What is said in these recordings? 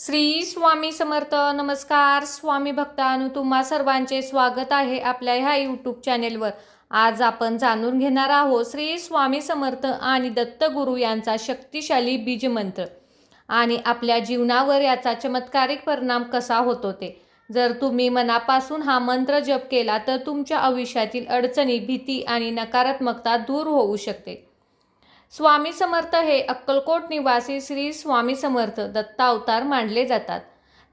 श्री स्वामी समर्थ. नमस्कार स्वामी भक्तांनो, तुम्हा सर्वांचे स्वागत आहे आपल्या ह्या यूट्यूब चॅनेलवर. आज आपण जाणून घेणार आहोत श्री स्वामी समर्थ आणि दत्तगुरू यांचा शक्तिशाली बीजमंत्र आणि आपल्या जीवनावर याचा चमत्कारिक परिणाम कसा होतो ते. जर तुम्ही मनापासून हा मंत्र जप केला तर तुमच्या आयुष्यातील अडचणी, भीती आणि नकारात्मकता दूर होऊ शकते. स्वामी समर्थ हे अक्कलकोट निवासी श्री स्वामी समर्थ दत्तावतार मानले जातात.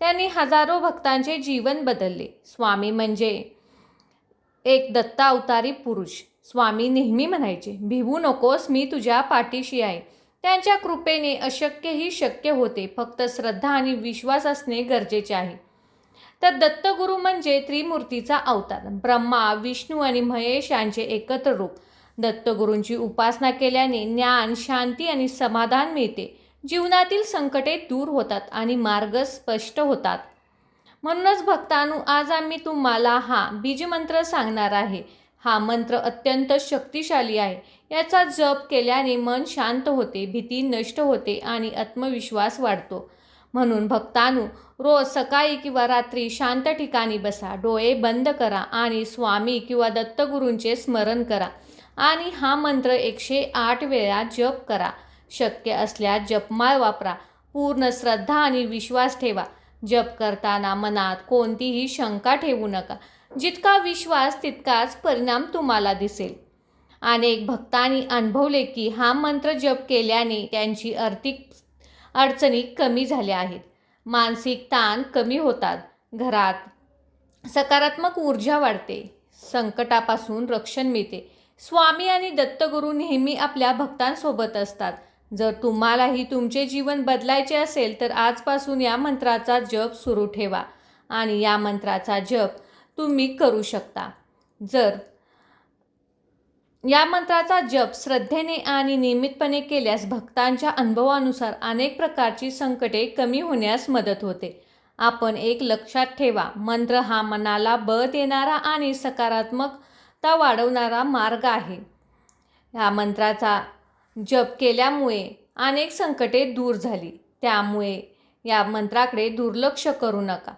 त्यांनी हजारो भक्तांचे जीवन बदलले. स्वामी म्हणजे एक दत्तावतारी पुरुष. स्वामी नेहमी म्हणायचे, भिवू नकोस, मी तुझ्या पाठीशी आहे. त्यांच्या कृपेने अशक्यही शक्य होते. फक्त श्रद्धा आणि विश्वास असणे गरजेचे आहे. तर दत्तगुरू म्हणजे त्रिमूर्तीचा अवतार, ब्रह्मा, विष्णू आणि महेश यांचे एकत्र रूप. दत्तगुरूंची उपासना केल्याने ज्ञान, शांती आणि समाधान मिळते. जीवनातील संकटे दूर होतात आणि मार्ग स्पष्ट होतात. म्हणूनच भक्तांनो, आज आम्ही तुम्हाला हा बीजमंत्र सांगणार आहे. हा मंत्र अत्यंत शक्तिशाली आहे. याचा जप केल्याने मन शांत होते, भीती नष्ट होते आणि आत्मविश्वास वाढतो. म्हणून भक्तांनो, रोज सकाळी किंवा रात्री शांत ठिकाणी बसा, डोळे बंद करा आणि स्वामी किंवा दत्तगुरूंचे स्मरण करा आणि हा मंत्र 108 वेळा जप करा. शक्य असल्यास जपमाळ वापरा. पूर्ण श्रद्धा आणि विश्वास ठेवा. जप करताना मनात कोणतीही शंका ठेवू नका. जितका विश्वास तितकाच परिणाम तुम्हाला दिसेल. अनेक भक्तांनी अनुभवले की हा मंत्र जप केल्याने त्यांची आर्थिक अडचणी कमी झाल्या आहेत. मानसिक ताण कमी होतात. घरात सकारात्मक ऊर्जा वाढते. संकटापासून रक्षण मिळते. स्वामी आणि दत्तगुरू नेहमी आपल्या भक्तांसोबत असतात. जर तुम्हालाही तुमचे जीवन बदलायचे असेल तर आजपासून या मंत्राचा जप सुरू ठेवा आणि या मंत्राचा जप तुम्ही करू शकता. जर या मंत्राचा जप श्रद्धेने आणि नियमितपणे केल्यास भक्तांच्या अनुभवानुसार अनेक प्रकारची संकटे कमी होण्यास मदत होते. आपण एक लक्षात ठेवा, मंत्र हा मनाला बळ देणारा आणि सकारात्मकता वाढवणारा मार्ग आहे. या मंत्राचा जप केल्यामुळे अनेक संकटे दूर झाली. त्यामुळे या मंत्राकडे दुर्लक्ष करू नका.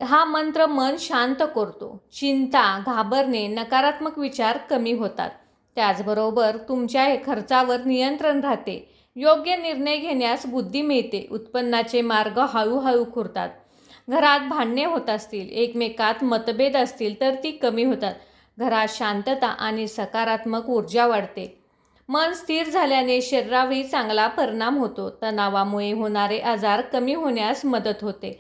हा मंत्र मन शांत करतो. चिंता, घाबरणे, नकारात्मक विचार कमी होतात. त्याचबरोबर तुमच्या खर्चावर नियंत्रण राहते. योग्य निर्णय घेण्यास बुद्धी मिळते. उत्पन्नाचे मार्ग हळूहळू खुलतात. घरात भांडणे होत असतील, एकमेकात मतभेद असतील तर ती कमी होतात. घरात शांतता आणि सकारात्मक ऊर्जा वाढते. मन स्थिर झाल्याने शरीरावरही चांगला परिणाम होतो. तणावामुळे होणारे आजार कमी होण्यास मदत होते.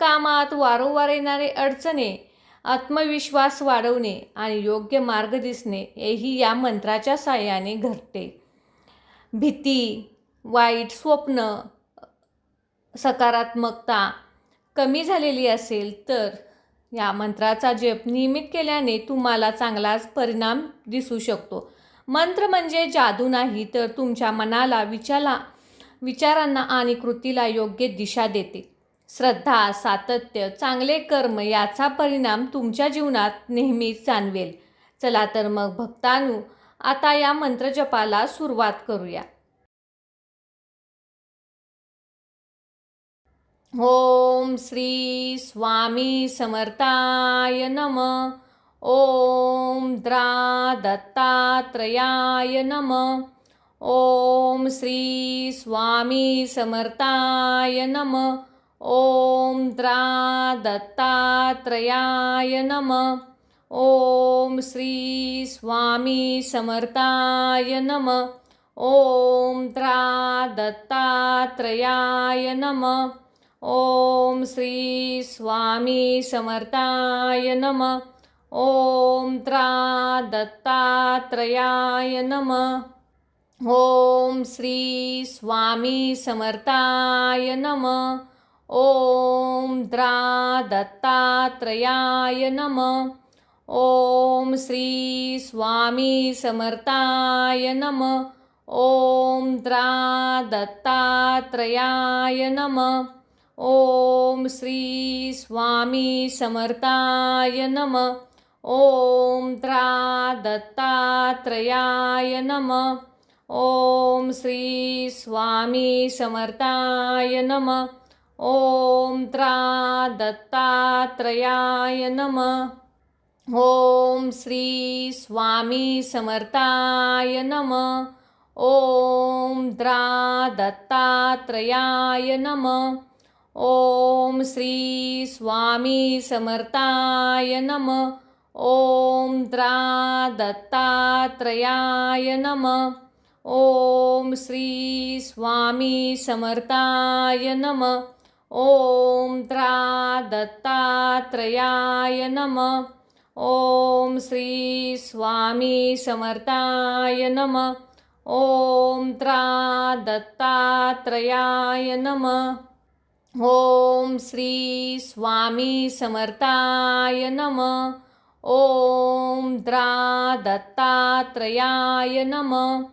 कामात वारंवार येणारे अडचणी, आत्मविश्वास वाढवणे आणि योग्य मार्ग दिसणे हेही या मंत्राच्या साहाय्याने घडते. भीती, वाईट स्वप्न, सकारात्मकता कमी झालेली असेल तर या मंत्राचा जप नियमित केल्याने तुम्हाला चांगलाच परिणाम दिसू शकतो. मंत्र म्हणजे जादू नाही, तर तुमच्या मनाला, विचारांना आणि कृतीला योग्य दिशा देते. श्रद्धा, सातत्य, चांगले कर्म याचा परिणाम तुमच्या जीवनात नेहमीच जाणवेल. चला तर मग भक्तांनो, आता या मंत्रजपाला सुरुवात करूया. ओम श्री स्वामी समर्थाय नमः. ओम द्रा दत्तात्रयाय नमः. ओम श्री स्वामी समर्थाय नमः. ओम द्रा दत्तात्रयाय नमः. ओम श्री स्वामी समर्थाय नमः. ओम द्रा दत्तात्रयाय नमः. ओम श्री स्वामी समर्थाय नमः. ओम द्रा दत्तात्रयाय नमः. ओम श्री स्वामी समर्थाय नमः. ओम द्रा दत्तात्रयाय नमः. ओम श्री स्वामी समर्थाय नमः. ओम द्रा दत्तात्रयाय नमः. ओम श्री स्वामी समर्थाय नमः. ओम द्रा दत्तात्रयाय नमः. ओम श्री स्वामी समर्थाय नमः. ॐ त्रा दत्तात्रयाय नमः। ॐ श्री स्वामी समर्थाय नमः। ॐ द्रा दत्तात्रयाय नमः। ॐ श्री स्वामी समर्थाय नमः। ॐ द्रा दत्तात्रयाय नमः। ॐ श्री स्वामी समर्थाय नमः। ॐ त्रा दत्तात्रयाय नमः। ॐ श्री स्वामी समर्थाय नमः। ॐ त्रा दत्तात्रयाय नमः। ॐ श्री स्वामी समर्थाय नमः। ॐ द्रा दत्तात्रयाय नमः।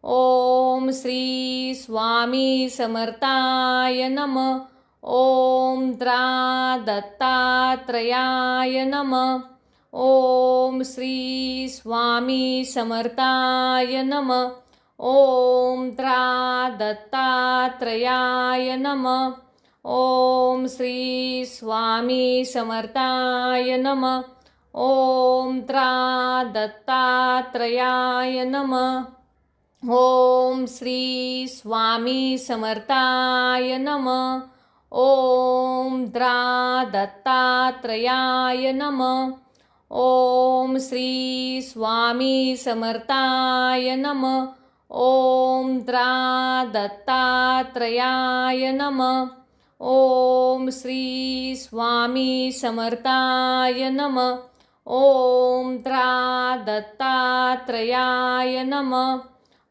ॐ श्री स्वामी समर्थाय नमः। ॐ त्रा दत्तात्रयाय नमः। ॐ श्री स्वामी समर्थाय नमः। ॐ त्रा दत्तात्रयाय नमः। ॐ श्री स्वामी समर्थाय नमः। ॐ त्रा दत्तात्रयाय नमः। ॐ श्री स्वामी समर्थाय नमः। ॐ द्रा दत्तात्रयाय नमः। ॐ श्री स्वामी समर्थाय नमः। ॐ त्रा दत्तात्रयाय नमः। ॐ श्री स्वामी समर्थाय नमः। ॐ त्रा दत्तात्रयाय नमः।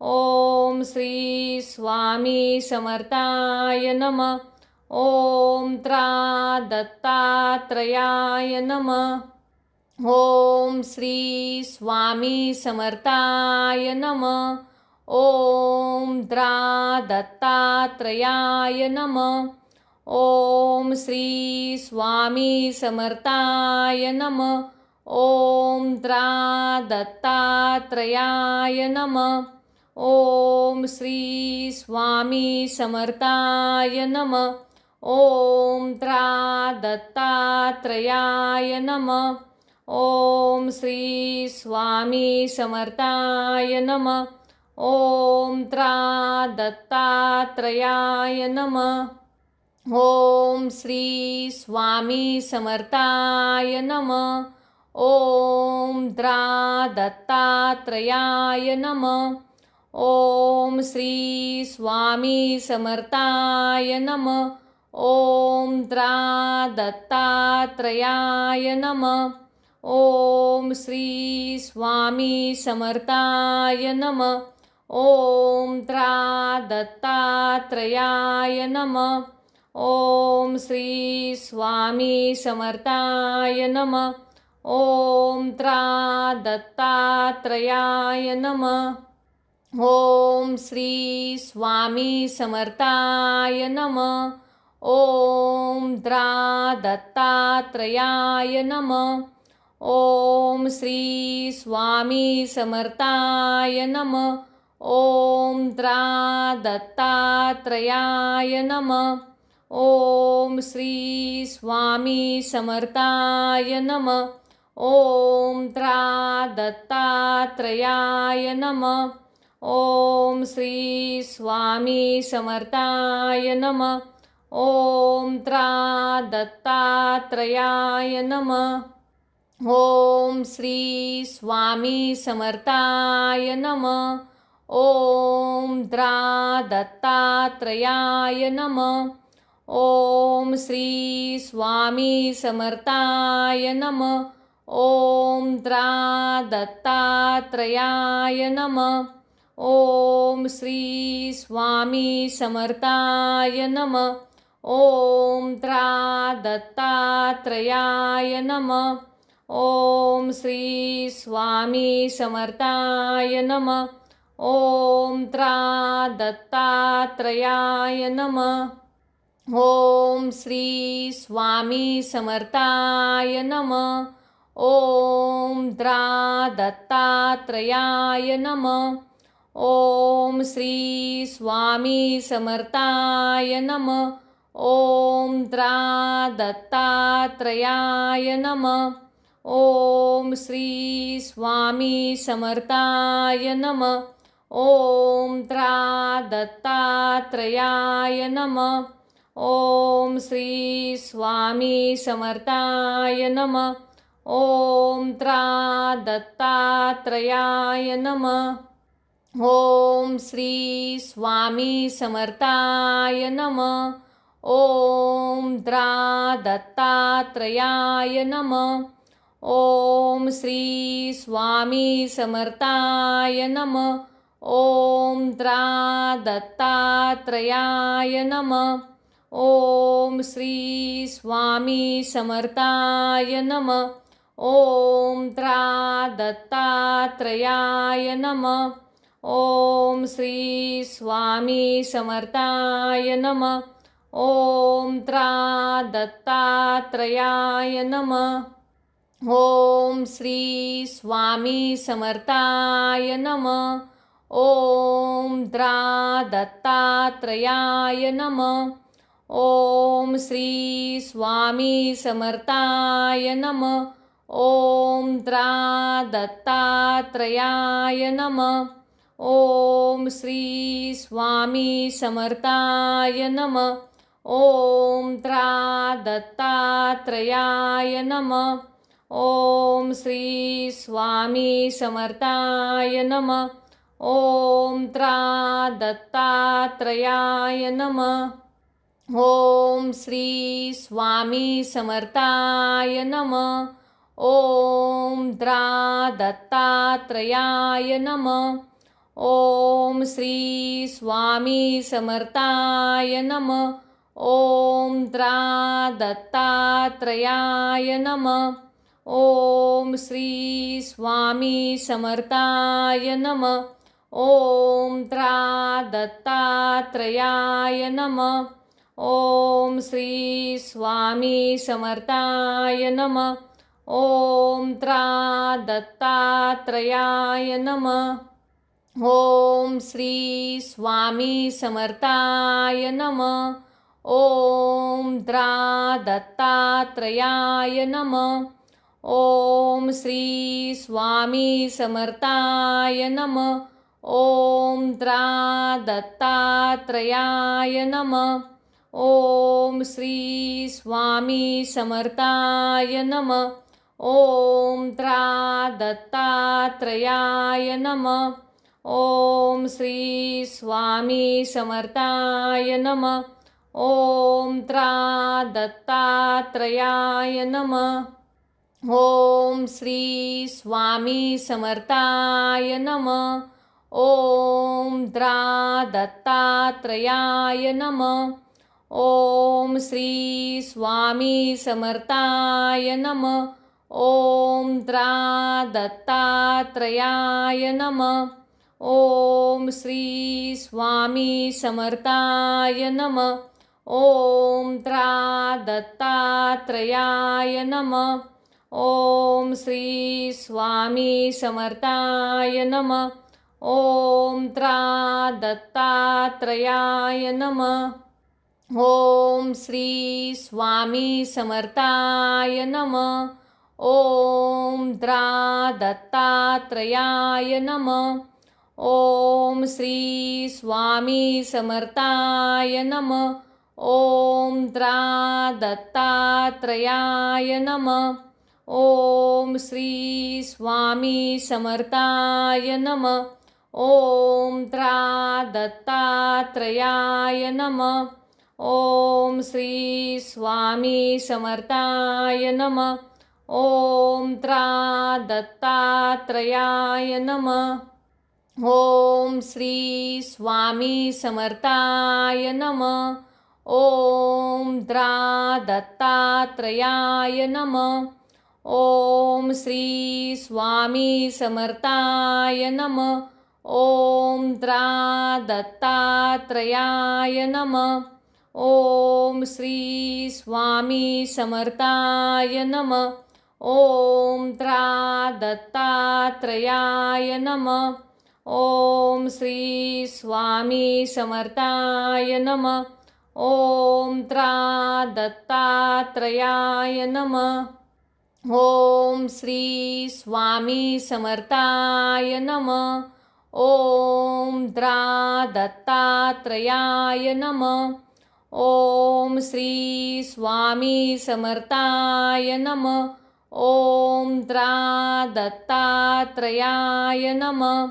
ॐ श्री स्वामी समर्थाय नमः। ॐ त्रा दत्तात्रयाय नमः। ॐ श्री स्वामी समर्थाय नमः। ॐ द्रा दत्तात्रयाय नमः। ॐ श्री स्वामी समर्थाय नमः। ॐ त्रा दत्तात्रयाय नमः। ॐ श्री स्वामी समर्थाय नमः। ॐ त्रा दत्तात्रयाय नमः। ॐ श्री स्वामी समर्थाय नमः। ॐ त्रा दत्तात्रयाय नमः। ॐ श्री स्वामी समर्थाय नमः। ॐ द्रा दत्तात्रयाय नमः। ॐ श्री स्वामी समर्थाय नमः। ॐ त्रा दत्तात्रयाय नमः। ॐ श्री स्वामी समर्थाय नमः। ॐ त्रा दत्तात्रयाय नमः। ॐ श्री स्वामी समर्थाय नमः। ॐ त्रा दत्तात्रयाय नमः। ॐ श्री स्वामी समर्थाय नमः। ॐ द्रा दत्तात्रयाय नमः। ॐ श्री स्वामी समर्थाय नमः। ॐ त्रा दत्तात्रयाय नमः। ॐ श्री स्वामी समर्थाय नमः। ॐ त्रा दत्तात्रयाय नमः। ॐ श्री स्वामी समर्थाय नमः। ॐ त्रा दत्तात्रयाय नमः। ॐ श्री स्वामी समर्थाय नमः। ॐ द्रा दत्तात्रयाय नमः। ॐ श्री स्वामी समर्थाय नमः। ॐ त्रा दत्तात्रयाय नमः। ॐ श्री स्वामी समर्थाय नमः। ॐ त्रा दत्तात्रयाय नमः। ॐ श्री स्वामी समर्थाय नमः। ॐ त्रा दत्तात्रयाय नमः। ॐ श्री स्वामी समर्थाय नमः। ॐ त्रा दत्तात्रयाय नमः। ॐ श्री स्वामी समर्थाय नमः। ओम द्रा दत्तात्रयाय नमः। ओम श्री स्वामी समर्थाय नमः। ओम द्रा दत्तात्रयाय नमः। ओम श्री स्वामी समर्थाय नमः। ओम द्रा दत्तात्रयाय नमः। ओम श्री स्वामी समर्थाय नमः। ओम द्रा दत्तात्रयाय नमः। ओम श्री स्वामी समर्थाय नमः। ओम द्रा दत्तात्रयाय नमः। ओम श्री स्वामी समर्थाय नमः। ओम द्रा दत्तात्रयाय नमः। ओम श्री स्वामी समर्थाय नमः। ओम द्रा दत्तात्रयाय नमः। ओम श्री स्वामी समर्थाय नमः। ओम द्रा दत्तात्रयाय नमः। ओम श्री स्वामी समर्थाय नमः। ओम द्रा दत्तात्रयाय नमः। ओम श्री स्वामी समर्थाय नमः। ओम द्रा दत्तात्रयाय नमः। ओम श्री स्वामी समर्थाय नमः। ओम द्रा दत्तात्रयाय नमः। ओम श्री स्वामी समर्थाय नमः। ओम द्रा दत्तात्रयाय नमः। ओम श्री स्वामी समर्थाय नमः। ओम द्रा दत्तात्रयाय नमः। ओम श्री स्वामी समर्थाय नमः। ओम द्रा दत्तात्रयाय नमः। ओम श्री स्वामी समर्थाय नमः। ओम द्रा दत्तात्रयाय नमः। ओम श्री स्वामी समर्थाय नमः। ओम द्रा दत्तात्रयाय नमः। ओम श्री स्वामी समर्थाय नमः। ओम द्रा दत्तात्रयाय नमः। ओम श्री स्वामी समर्थाय नमः। ओम द्रा दत्तात्रयाय नमः। ओम श्री स्वामी समर्थाय नमः। ओम द्रा दत्तात्रयाय नमः। ओम श्री स्वामी समर्थाय नमः। ओम द्रा दत्तात्रयाय नमः। ओम श्री स्वामी समर्थाय नमः। ओम द्रा दत्तात्रयाय नमः। ओम श्री स्वामी समर्थाय नमः। ओम द्रा दत्तात्रयाय नमः। ओम श्री स्वामी समर्थाय नमः। ओम द्रा दत्तात्रयाय नमः। ओम श्री स्वामी समर्थाय नमः। ओम द्रा दत्तात्रयाय नमः। ओम श्री स्वामी समर्थाय नमः। ओम द्रा दत्तात्रयाय नमः। ओम श्री स्वामी समर्थाय नमः। ओम द्रा दत्तात्रयाय नमः। ओम श्री स्वामी समर्थाय नमः। ओम द्रा दत्तात्रयाय नमः। ओम श्री स्वामी समर्थाय नमः। ओम द्रा दत्तात्रयाय नमः। ओम श्री स्वामी समर्थाय नमः। ओम द्रा दत्तात्रयाय नमः। ओम श्री स्वामी समर्थाय नमः। ओम द्रा दत्तात्रयाय नमः। ओम श्री स्वामी समर्थाय नमः। ॐ त्रा दत्तात्रयाय नमः। ॐ श्री स्वामी समर्थाय नमः। ॐ द्रा दत्तात्रयाय नमः। ॐ श्री स्वामी समर्थाय नमः। ॐ द्रा दत्तात्रयाय नमः।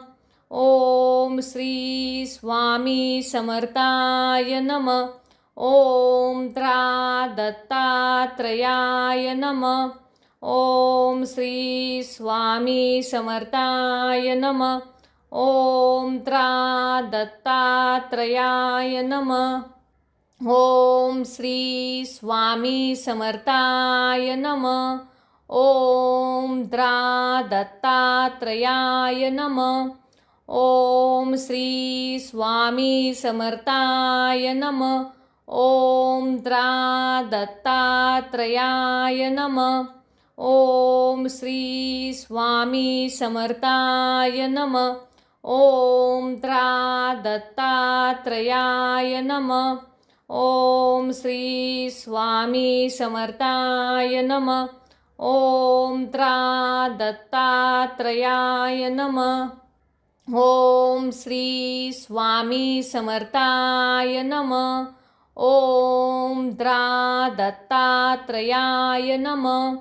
ॐ श्री स्वामी समर्थाय नमः। ॐ त्रा दत्तात्रयाय नमः। ॐ श्री स्वामी समर्थाय नमः। ॐ त्रा दत्तात्रयाय नमः। ॐ श्री स्वामी समर्थाय नमः। ॐ द्रा दत्तात्रयाय नमः। ॐ श्री स्वामी समर्थाय नमः। ॐ त्रा दत्तात्रयाय नमः। ॐ श्री स्वामी समर्थाय नमः। ॐ त्रा दत्तात्रयाय नमः। ॐ श्री स्वामी समर्थाय नमः। ॐ त्रा दत्तात्रयाय नमः। ॐ श्री स्वामी समर्थाय नमः। ॐ द्रा दत्तात्रयाय नमः।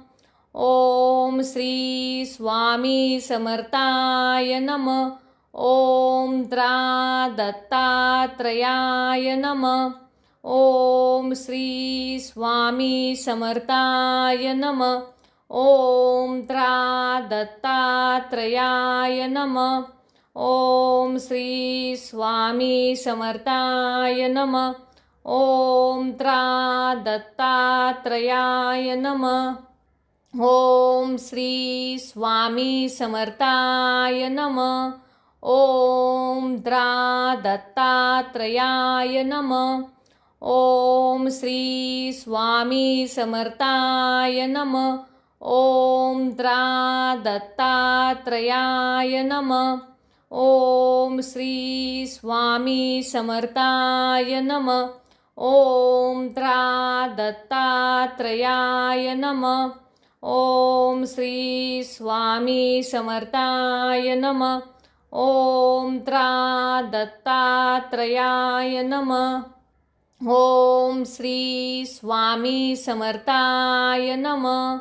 ॐ श्री स्वामी समर्थाय नमः। ॐ त्रा दत्तात्रयाय नमः। ॐ श्री स्वामी समर्थाय नमः। ॐ त्रा दत्तात्रयाय नमः। ॐ श्री स्वामी समर्थाय नमः। ॐ त्रा दत्तात्रयाय नमः। ॐ श्री स्वामी समर्थाय नमः। ॐ त्रा दत्तात्रयाय नमः। ॐ श्री स्वामी समर्थाय नमः। ॐ त्रा दत्तात्रयाय नमः। ॐ श्री स्वामी समर्थाय नमः। ॐ त्रा दत्तात्रयाय नमः। ॐ श्री स्वामी समर्थाय नमः। ॐ त्रा दत्तात्रयाय नमः। ॐ श्री स्वामी समर्थाय नमः।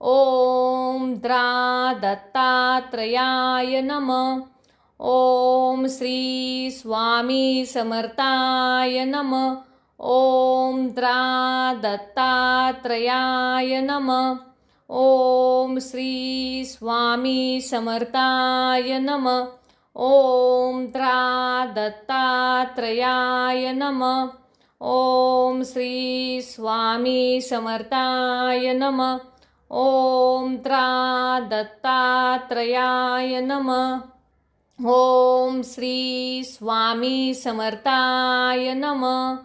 ॐ त्रा दत्तात्रयाय नमः। ॐ श्री स्वामी समर्थाय नमः। ॐ त्रा दत्तात्रयाय नमः। ॐ श्री स्वामी समर्थाय नमः। ॐ त्रा दत्तात्रयाय नमः। ॐ श्री स्वामी समर्थाय नमः। ॐ त्रा दत्तात्रयाय नमः। ॐ श्री स्वामी समर्थाय नमः।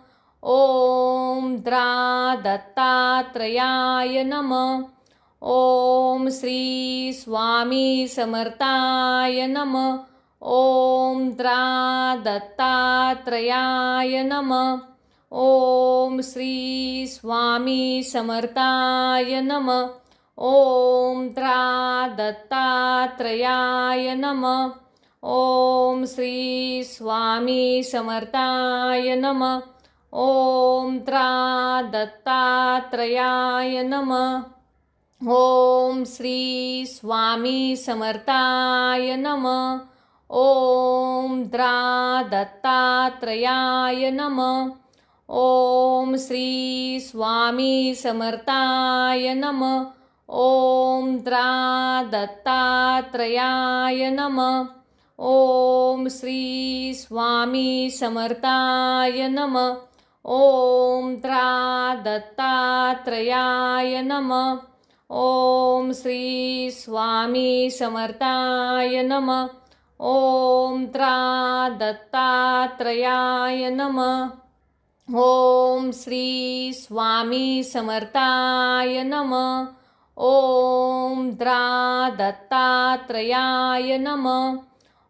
ॐ त्रा दत्तात्रयाय नमः। ॐ श्री स्वामी समर्थाय नमः। ॐ त्रा दत्तात्रयाय नमः। ॐ श्री स्वामी समर्थाय नमः। ॐ त्रा दत्तात्रयाय नमः। ॐ श्री स्वामी समर्थाय नमः। ॐ त्रा दत्तात्रयाय नमः। ॐ श्री स्वामी समर्थाय नमः। ॐ त्रा दत्तात्रयाय नमः। ॐ श्री स्वामी समर्थाय नमः। ॐ त्रा दत्तात्रयाय नमः। ॐ श्री स्वामी समर्थाय नमः। ॐ त्रा दत्तात्रयाय नमः। ॐ श्री स्वामी समर्थाय नमः। ॐ त्रा दत्तात्रयाय नमः। ॐ श्री स्वामी समर्थाय नमः। ॐ त्रा दत्तात्रयाय नमः।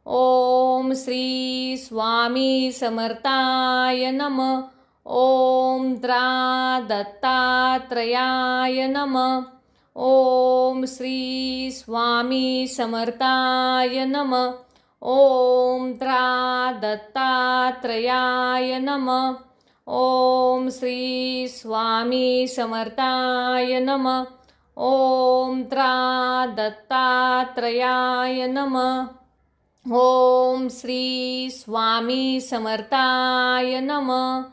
ॐ श्री स्वामी समर्थाय नमः। ॐ त्रा दत्तात्रयाय नमः। ॐ श्री स्वामी समर्थाय नमः। ॐ त्रा दत्तात्रयाय नमः। ॐ श्री स्वामी समर्थाय नमः। ॐ त्रा दत्तात्रयाय नमः। ॐ श्री स्वामी समर्थाय नमः।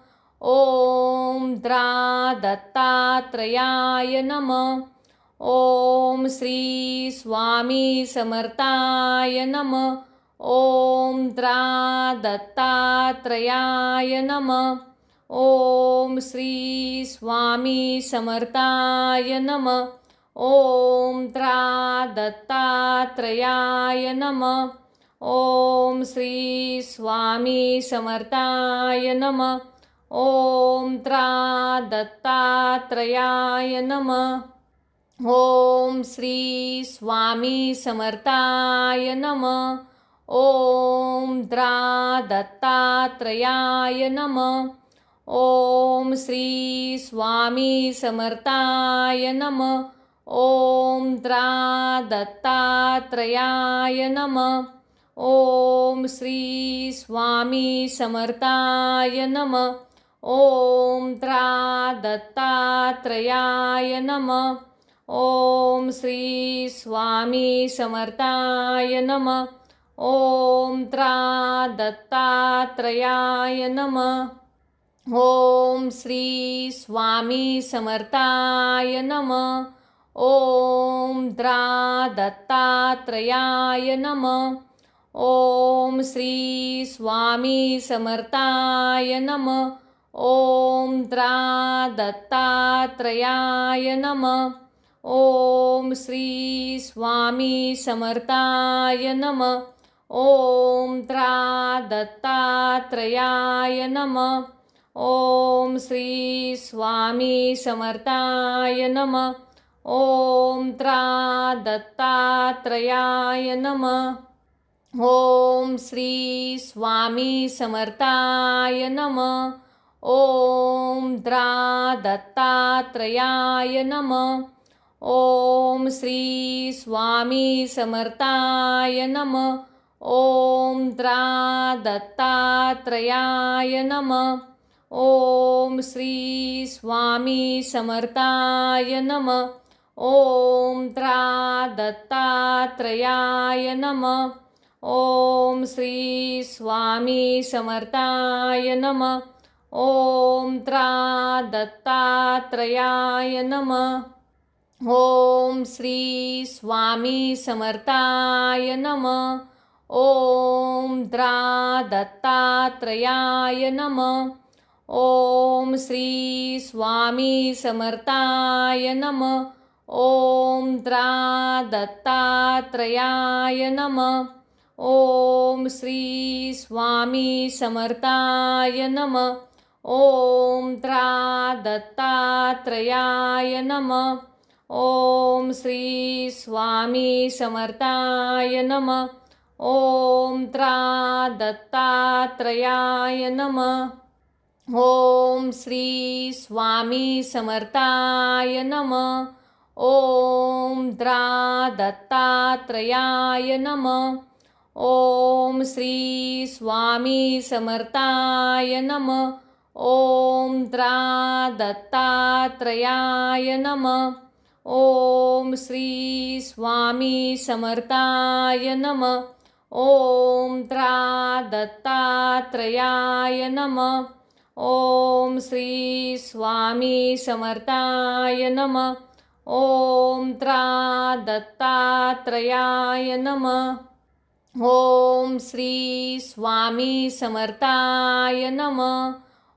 ॐ त्रा दत्तात्रयाय नमः। ॐ श्री स्वामी समर्थाय नमः। ॐ त्रा दत्तात्रयाय नमः। ॐ श्री स्वामी समर्थाय नमः। ॐ त्रा दत्तात्रयाय नमः। ॐ श्री स्वामी समर्थाय नमः। ॐ त्रा दत्तात्रयाय नमः। ॐ श्री स्वामी समर्थाय नमः। ॐ त्रा दत्तात्रयाय नमः। ॐ श्री स्वामी समर्थाय नमः। ॐ त्रा दत्तात्रयाय नमः। ॐ श्री स्वामी समर्थाय नमः। ॐ त्रा दत्तात्रयाय नमः। ॐ श्री स्वामी समर्थाय नमः। ॐ त्रा दत्तात्रयाय नमः। ॐ श्री स्वामी समर्थाय नमः। ॐ त्रा दत्तात्रयाय नमः। ॐ श्री स्वामी समर्थाय नमः। ॐ त्रा दत्तात्रयाय नमः। ॐ श्री स्वामी समर्थाय नमः। ॐ त्रा दत्तात्रयाय नमः। ॐ श्री स्वामी समर्थाय नमः। ॐ त्रा दत्तात्रयाय नमः। ॐ श्री स्वामी समर्थाय नमः। ॐ त्रा दत्तात्रयाय नमः। ॐ श्री स्वामी समर्थाय नमः। ॐ त्रा दत्तात्रयाय नमः। ॐ श्री स्वामी समर्थाय नमः। ॐ त्रा दत्तात्रयाय नमः। ॐ श्री स्वामी समर्थाय नमः। ॐ त्रा दत्तात्रयाय नमः। ॐ श्री स्वामी समर्थाय नमः। ॐ त्रा दत्तात्रयाय नमः। ॐ श्री स्वामी समर्थाय नमः। ॐ त्रा दत्तात्रयाय नमः। ॐ श्री स्वामी समर्थाय नमः। ॐ त्रा दत्तात्रयाय नमः। ॐ श्री स्वामी समर्थाय नमः। ॐ त्रा दत्तात्रयाय नमः। ॐ श्री स्वामी समर्थाय नमः। ॐ त्रा दत्तात्रयाय नमः। ॐ श्री स्वामी समर्थाय नमः। ॐ त्रा दत्तात्रयाय नमः। ॐ श्री स्वामी समर्थाय नमः। ॐ त्रा दत्तात्रयाय नमः। ॐ श्री स्वामी समर्थाय नमः। ॐ त्रा दत्तात्रयाय नमः। ॐ श्री स्वामी समर्थाय नमः।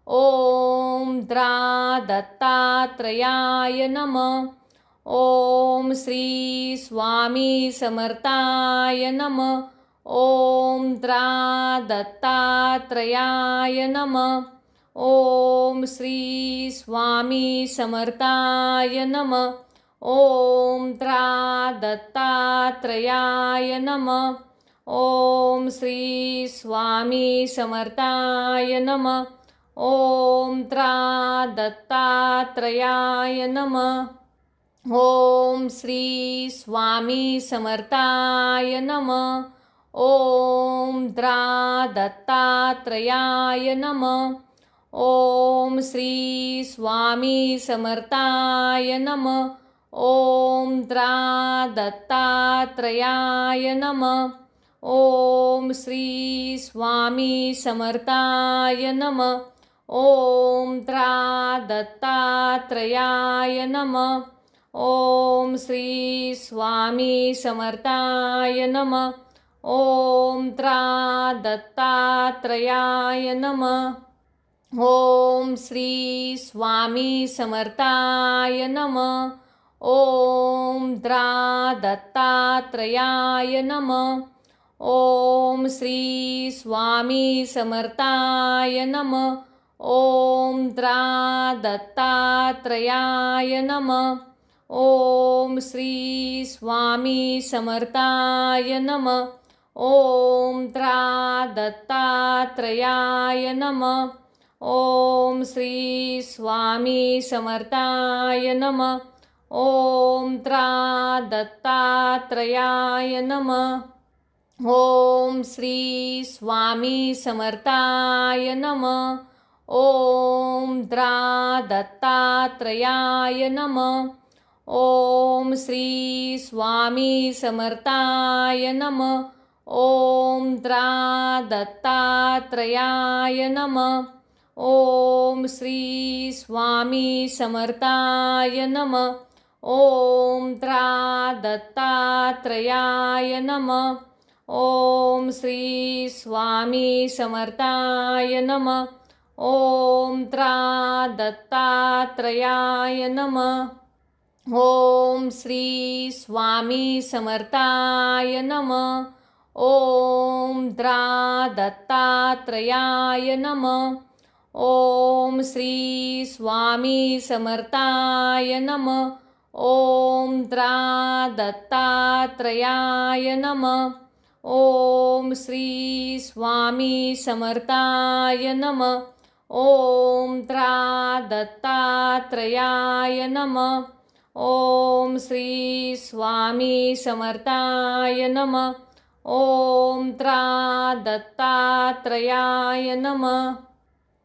ॐ त्रा दत्तात्रयाय नमः। ॐ श्री स्वामी समर्थाय नमः। ॐ त्रा दत्तात्रयाय नमः। ॐ श्री स्वामी समर्थाय नमः। ॐ त्रा दत्तात्रयाय नमः। ॐ श्री स्वामी समर्थाय नमः। ओम त्रा दत्तात्रयाय नमः। ओम श्री स्वामी समर्थाय नमः। ओम द्रा दत्तात्रयाय नमः। ओम श्री स्वामी समर्थाय नमः। ओम द्रा दत्तात्रयाय नमः। ओम श्री स्वामी समर्थाय नमः। ओम त्रा दत्तात्रयाय नमः। ओम श्री स्वामी समर्थाय नमः। ओम त्रा दत्तात्रयाय नमः। ओम श्री स्वामी समर्थाय नमः। ओम द्रा दत्तात्रयाय नमः। ओम श्री स्वामी समर्थाय नमः। ओम द्रा दत्तात्रयाय नमः। ओम श्री स्वामी समर्थाय नमः। ओम त्रा दत्तात्रयाय नमः। ओम श्री स्वामी समर्थाय नमः। ओम त्रा दत्तात्रयाय नमः। ओम श्री स्वामी समर्थाय नमः। ओम द्रा दत्तात्रयाय नमः। ओम श्री स्वामी समर्थाय नमः। ओम द्रा दत्तात्रयाय नमः। ओम श्री स्वामी समर्थाय नमः। ओम त्रा दत्तात्रयाय नमः। ओम श्री स्वामी समर्थाय नमः। ओम त्रा दत्तात्रयाय नमः। ओम श्री स्वामी समर्थाय नमः। ओम द्रा दत्तात्रयाय नमः। ओम श्री स्वामी समर्थाय नमः। ओम त्रा दत्तात्रयाय नमः। ओम श्री स्वामी समर्थाय नमः। ओम त्रा दत्तात्रयाय नमः। ओम श्री स्वामी समर्थाय नमः। ओम त्रा दत्तात्रयाय नमः।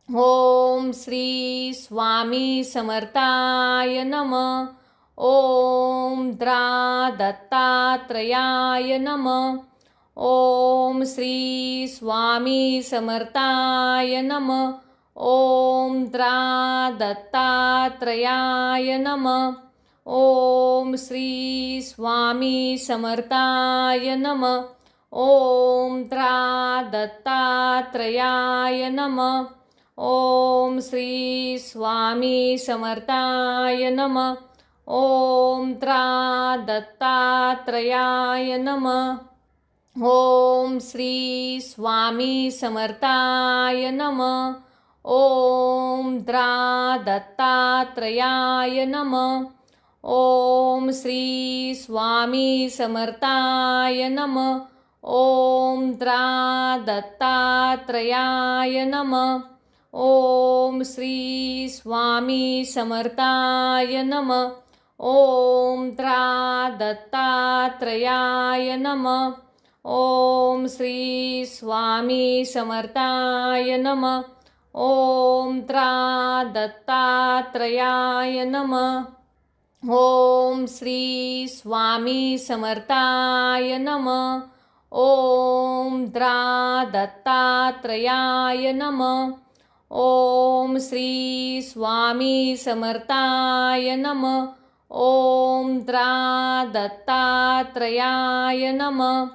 ओम श्री स्वामी समर्थाय नमः। ओम द्रा दत्तात्रयाय नमः। ओम श्री स्वामी समर्थाय नमः। ओम त्रा दत्तात्रयाय नमः। ओम श्री स्वामी समर्थाय नमः। ओम त्रा दत्तात्रयाय नमः। ओम श्री स्वामी समर्थाय नमः। ओम त्रा दत्तात्रयाय नमः। ओम श्री स्वामी समर्थाय नमः। ओम द्रा दत्तात्रयाय नमः। ओम श्री स्वामी समर्थाय नमः। ओम त्रा दत्तात्रयाय नमः। ओम श्री स्वामी समर्थाय नमः। ओम त्रा दत्तात्रयाय नमः। ओम श्री स्वामी समर्थाय नमः। ओम त्रा दत्तात्रयाय नमः। ओम श्री स्वामी समर्थाय नमः। ओम द्रा दत्तात्रयाय नमः। ओम श्री स्वामी समर्थाय नमः। ओम त्रा दत्तात्रयाय नमः।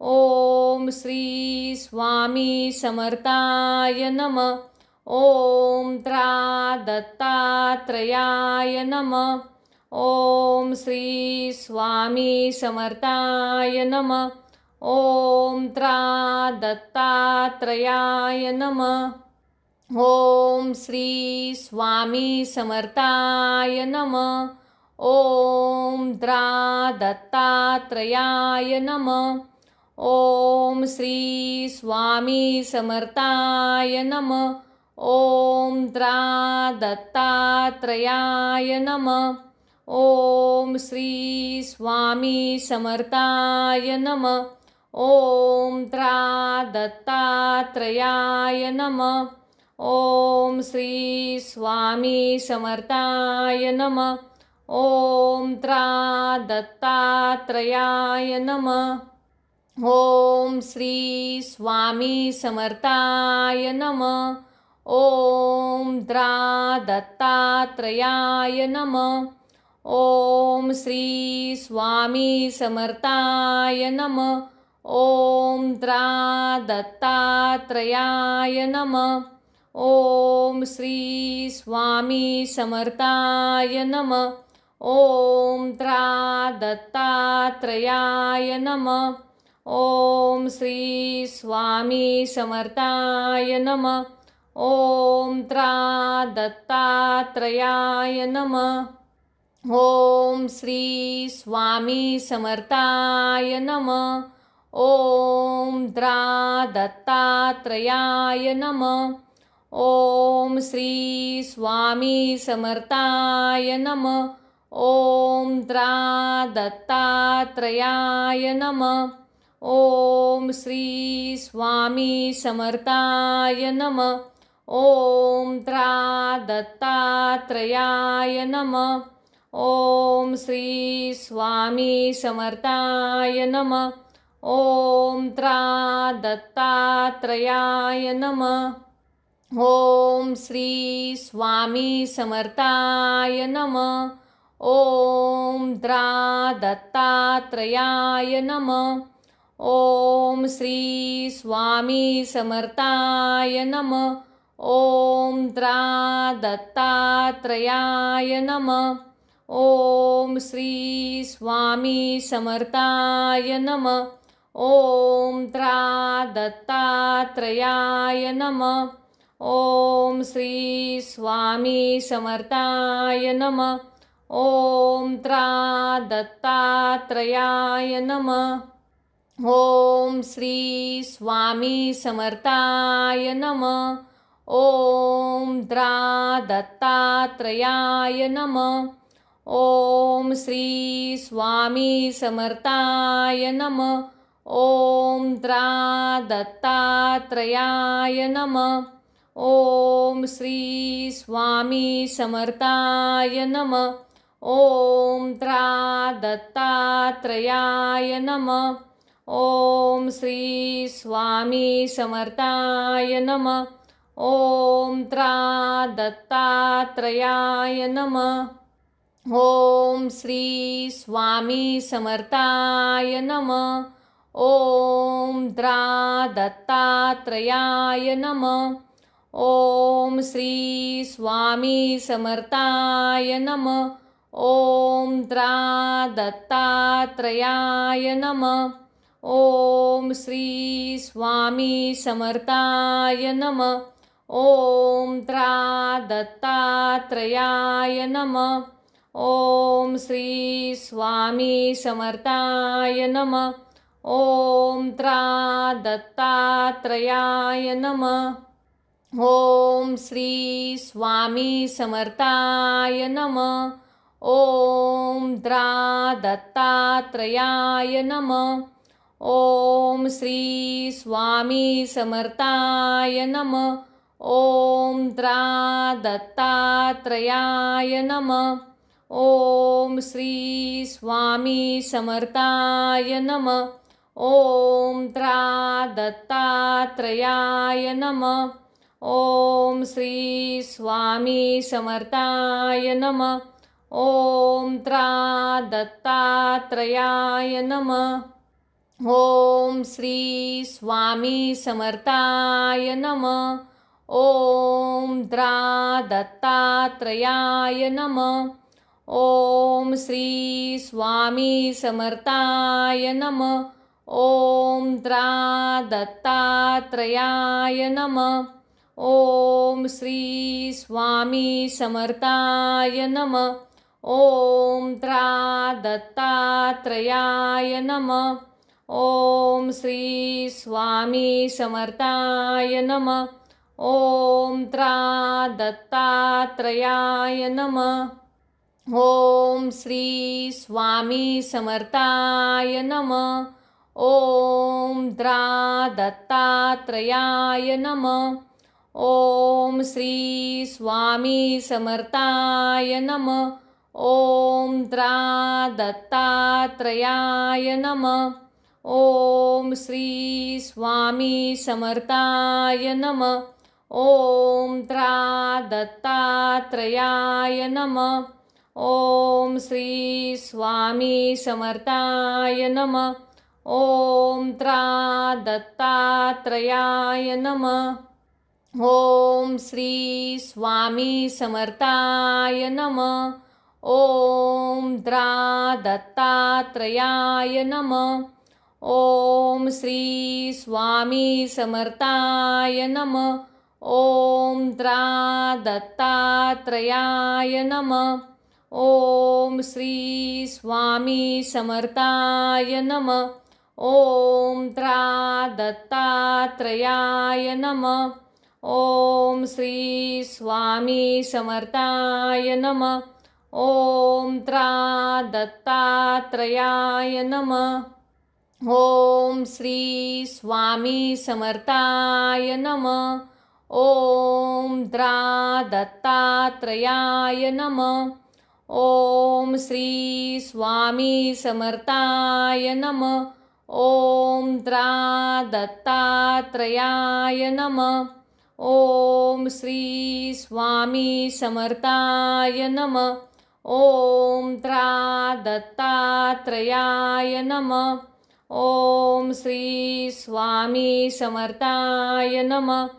ओम श्री स्वामी समर्थाय नमः। ओम त्रा दत्तात्रयाय नमः। ओम श्री स्वामी समर्थाय नमः। ओम त्रा दत्तात्रयाय नमः। ओम श्री स्वामी समर्थाय नमः। ओम द्रा दत्तात्रयाय नमः। ओम श्री स्वामी समर्थाय नमः। ॐ त्रा दत्तात्रयाय नमः। ॐ श्री स्वामी समर्थाय नमः। ॐ त्रा दत्तात्रयाय नमः। ॐ श्री स्वामी समर्थाय नमः। ॐ त्रा दत्तात्रयाय नमः। ॐ श्री स्वामी समर्थाय नमः। ॐ त्रा दत्तात्रयाय नमः। ॐ श्री स्वामी समर्थाय नमः। ॐ त्रा दत्तात्रयाय नमः। ॐ श्री स्वामी समर्थाय नमः। ॐ त्रा दत्तात्रयाय नमः। ॐ श्री स्वामी समर्थाय नमः। ॐ त्रा दत्तात्रयाय नमः। ॐ श्री स्वामी समर्थाय नमः। ॐ त्रा दत्तात्रयाय नमः। ॐ श्री स्वामी समर्थाय नमः। ॐ त्रा दत्तात्रयाय नमः। ॐ श्री स्वामी समर्थाय नमः। ॐ त्रा दत्तात्रयाय नमः। ॐ श्री स्वामी समर्थाय नमः। ॐ त्रा दत्तात्रयाय नमः। ॐ श्री स्वामी समर्थाय नमः। ॐ त्रा दत्तात्रयाय नमः। ॐ श्री स्वामी समर्थाय नमः। ॐ त्रा दत्तात्रयाय नमः। ॐ श्री स्वामी समर्थाय नमः। ॐ त्रा दत्तात्रयाय नमः। ॐ श्री स्वामी समर्थाय नमः। ॐ त्रा दत्तात्रयाय नमः। ॐ श्री स्वामी समर्थाय नमः। ॐ त्रा दत्तात्रयाय नमः। ॐ श्री स्वामी समर्थाय नमः। ॐ त्रा दत्तात्रयाय नमः। ॐ श्री स्वामी समर्थाय नमः। ॐ त्रा दत्तात्रयाय नमः। ॐ श्री स्वामी समर्थाय नमः। ॐ त्रा दत्तात्रयाय नमः। ॐ श्री स्वामी समर्थाय नमः। ॐ त्रा दत्तात्रयाय नमः। ॐ श्री स्वामी समर्थाय नमः। ॐ त्रा दत्तात्रयाय नमः। ॐ श्री स्वामी समर्थाय नमः। ॐ त्रा दत्तात्रयाय नमः। ॐ श्री स्वामी समर्थाय नमः। ॐ त्रा दत्तात्रयाय नमः। ॐ श्री स्वामी समर्थाय नमः। ॐ त्रा दत्तात्रयाय नमः। ॐ श्री स्वामी समर्थाय नमः। ॐ त्रा दत्तात्रयाय नमः। ॐ श्री स्वामी समर्थाय नमः। ॐ त्रा दत्तात्रयाय नमः। ॐ श्री स्वामी समर्थाय नमः। ॐ त्रा दत्तात्रयाय नमः। ॐ श्री स्वामी समर्थाय नमः। ॐ त्रा दत्तात्रयाय नमः। ॐ श्री स्वामी समर्थाय नमः। ॐ त्रा दत्तात्रयाय नमः। ॐ श्री स्वामी समर्थाय नमः। ॐ त्रा दत्तात्रयाय नमः। ॐ श्री स्वामी समर्थाय नमः। ॐ त्रा दत्तात्रयाय नमः। ओम श्री स्वामी समर्थाय नमः। ओम द्रा दत्तात्रयाय नमः। ओम श्री स्वामी समर्थाय नमः। ओम द्रा दत्तात्रयाय नमः। ओम श्री स्वामी समर्थाय नमः। ओम द्रा दत्तात्रयाय नमः। ओम श्री स्वामी समर्थाय नमः। ओम त्रा दत्तात्रयाय नमः। ओम श्री स्वामी समर्थाय नमः। ओम द्रा दत्तात्रयाय नमः। ओम श्री स्वामी समर्थाय नमः। ओम द्रा दत्तात्रयाय नमः। ओम श्री स्वामी समर्थाय नमः। ओम त्रा दत्तात्रयाय नमः। ओम श्री स्वामी समर्थाय नमः। ओम त्रा दत्तात्रयाय नमः। ओम श्री स्वामी समर्थाय नमः। ओम द्रा दत्तात्रयाय नमः। ओम श्री स्वामी समर्थाय नमः। ओम द्रा दत्तात्रयाय नमः। ओम श्री स्वामी समर्थाय नमः। ओम त्रा दत्तात्रयाय नमः। ओम श्री स्वामी समर्थाय नमः।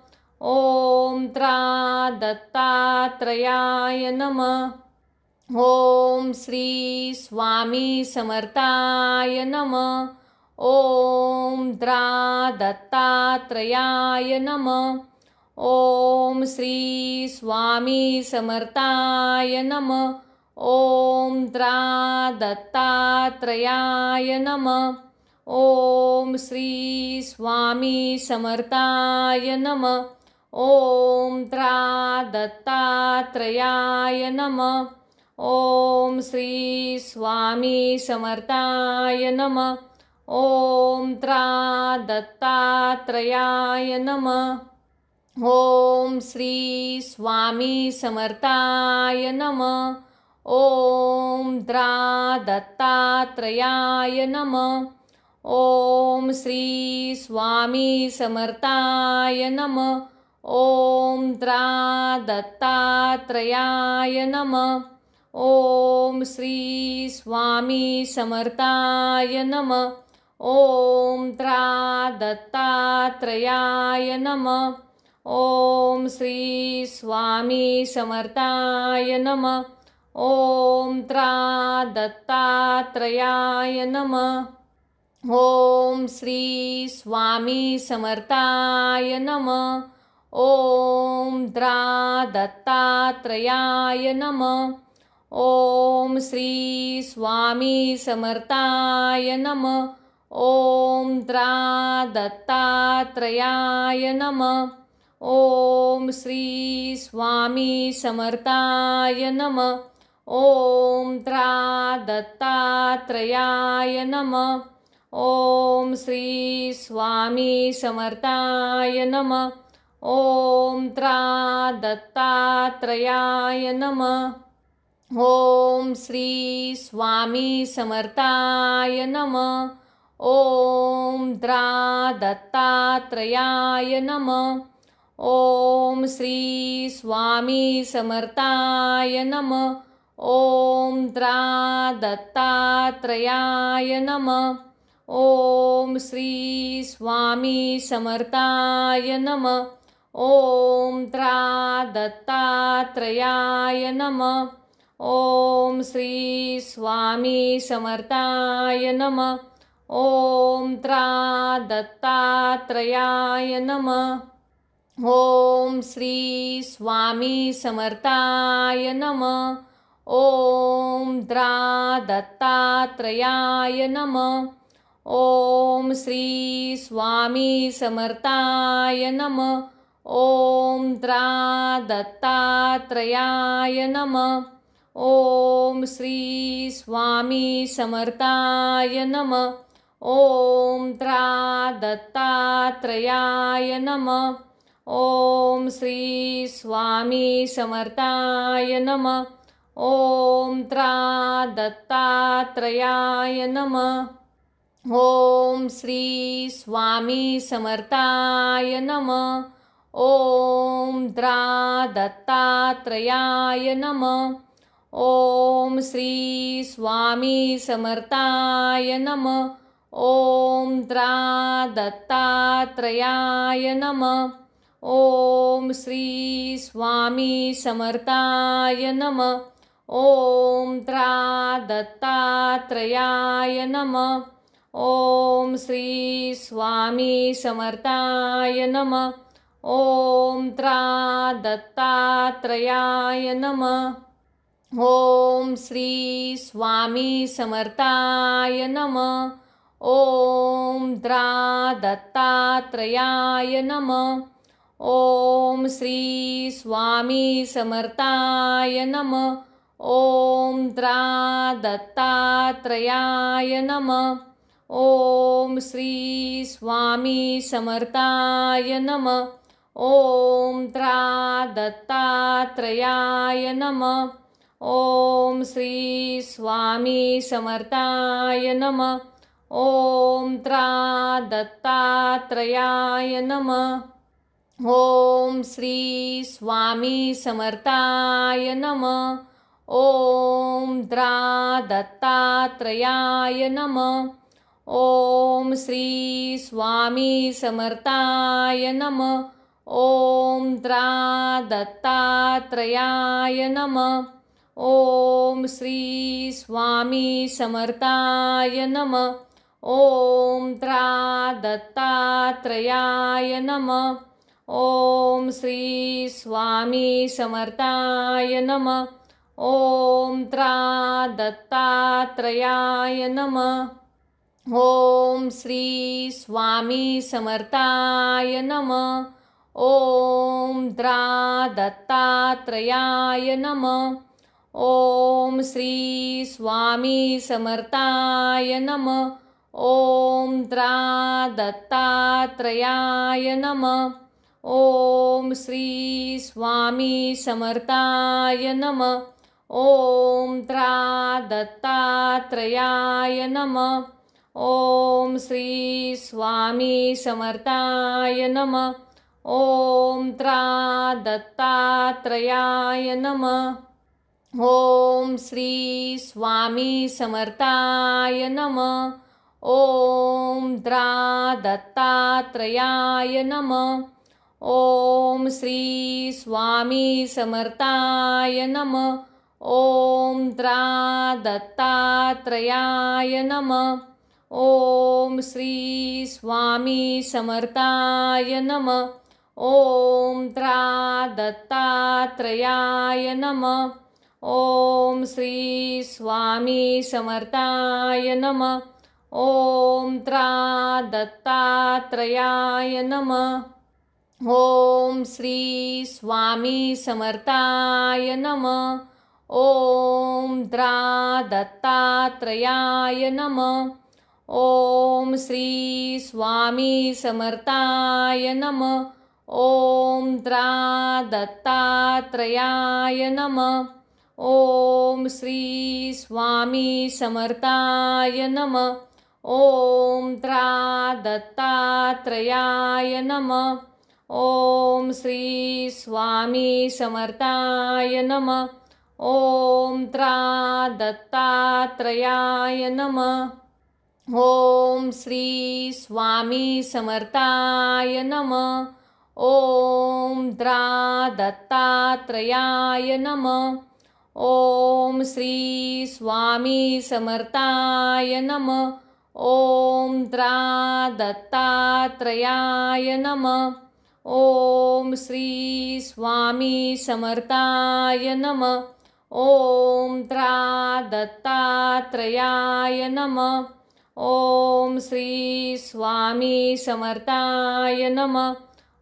ओम त्रा दत्तात्रयाय नमः। ओम श्री स्वामी समर्थाय नमः। ओम द्रा दत्तात्रयाय नमः। ओम श्री स्वामी समर्थाय नमः। ओम द्रा दत्तात्रयाय नमः। ओम श्री स्वामी समर्थाय नमः। ओम त्रा दत्तात्रयाय नमः। ओम श्री स्वामी समर्थाय नमः। ओम त्रा दत्तात्रयाय नमः। ओम श्री स्वामी समर्थाय नमः। ओम द्रा दत्तात्रयाय नमः। ओम श्री स्वामी समर्थाय नमः। ओम द्रा दत्तात्रयाय नमः। ओम श्री स्वामी समर्थाय नमः। ओम त्रा दत्तात्रयाय नमः। ओम श्री स्वामी समर्थाय नमः। ओम त्रा दत्तात्रयाय नमः। ओम श्री स्वामी समर्थाय नमः। ओम द्रा दत्तात्रयाय नमः। ओम श्री स्वामी समर्थाय नमः। ओम त्रा दत्तात्रयाय नमः। ओम श्री स्वामी समर्थाय नमः। ओम त्रा दत्तात्रयाय नमः। ओम श्री स्वामी समर्थाय नमः। ओम त्रा दत्तात्रयाय नमः। ओम श्री स्वामी समर्थाय नमः। ओम द्रा दत्तात्रयाय नमः। ओम श्री स्वामी समर्थाय नमः। ओम त्रा दत्तात्रयाय नमः। ओम श्री स्वामी समर्थाय नमः। ओम त्रा दत्तात्रयाय नमः। ओम श्री स्वामी समर्थाय नमः। ओम त्रा दत्तात्रयाय नमः। ओम श्री स्वामी समर्थाय नमः। ओम द्रा दत्तात्रयाय नमः। ओम श्री स्वामी समर्थाय नमः। ॐ त्रा दत्तात्रयाय नमः। ॐ श्री स्वामी समर्थाय नमः। ॐ त्रा दत्तात्रयाय नमः। ॐ श्री स्वामी समर्थाय नमः। ॐ त्रा दत्तात्रयाय नमः। ॐ श्री स्वामी समर्थाय नमः। ॐ त्रा दत्तात्रयाय नमः। ॐ श्री स्वामी समर्थाय नमः। ॐ त्रा दत्तात्रयाय नमः। ॐ श्री स्वामी समर्थाय नमः। ॐ त्रा दत्तात्रयाय नमः। ॐ श्री स्वामी समर्थाय नमः। ॐ त्रा दत्तात्रयाय नमः। ॐ श्री स्वामी समर्थाय नमः। ॐ त्रा दत्तात्रयाय नमः। ॐ श्री स्वामी समर्थाय नमः। ॐ त्रा दत्तात्रयाय नमः। ॐ श्री स्वामी समर्थाय नमः। ॐ त्रा दत्तात्रयाय नमः। ॐ श्री स्वामी समर्थाय नमः। ॐ त्रा दत्तात्रयाय नमः। ॐ श्री स्वामी समर्थाय नमः। ॐ त्रा दत्तात्रयाय नमः। ॐ श्री स्वामी समर्थाय नमः। ॐ त्रा दत्तात्रयाय नमः। ॐ श्री स्वामी समर्थाय नमः। ॐ त्रा दत्तात्रयाय नमः। ॐ श्री स्वामी समर्थाय नमः। ॐ त्रा दत्तात्रयाय नमः। ॐ श्री स्वामी समर्थाय नमः। ॐ त्रा दत्तात्रयाय नमः। ॐ श्री स्वामी समर्थाय नमः। ॐ त्रा दत्तात्रयाय नमः। ॐ श्री स्वामी समर्थाय नमः। ॐ त्रा दत्तात्रयाय नमः। ॐ श्री स्वामी समर्थाय नमः। ॐ त्रा दत्तात्रयाय नमः। ॐ श्री स्वामी समर्थाय नमः। ॐ त्रा दत्तात्रयाय नमः। ॐ श्री स्वामी समर्थाय नमः। ॐ त्रा दत्तात्रयाय नमः। ॐ श्री स्वामी समर्थाय नमः। ॐ त्रा दत्तात्रयाय नमः। ॐ श्री स्वामी समर्थाय नमः। ॐ त्रा दत्तात्रयाय नमः। ॐ श्री स्वामी समर्थाय नमः। ॐ त्रा दत्तात्रयाय नमः। ॐ श्री स्वामी समर्थाय नमः। ॐ त्रा दत्तात्रयाय नमः। ॐ श्री स्वामी समर्थाय नमः। ॐ त्रा दत्तात्रयाय नमः। ॐ श्री स्वामी समर्थाय नमः। ॐ त्रा दत्तात्रयाय नमः। ॐ श्री स्वामी समर्थाय नमः। ॐ त्रा दत्तात्रयाय नमः। ॐ श्री स्वामी समर्थाय नमः। ॐ त्रा दत्तात्रयाय नमः। ॐ श्री स्वामी समर्थाय नमः। ॐ त्रा दत्तात्रयाय नमः। ॐ श्री स्वामी समर्थाय नमः।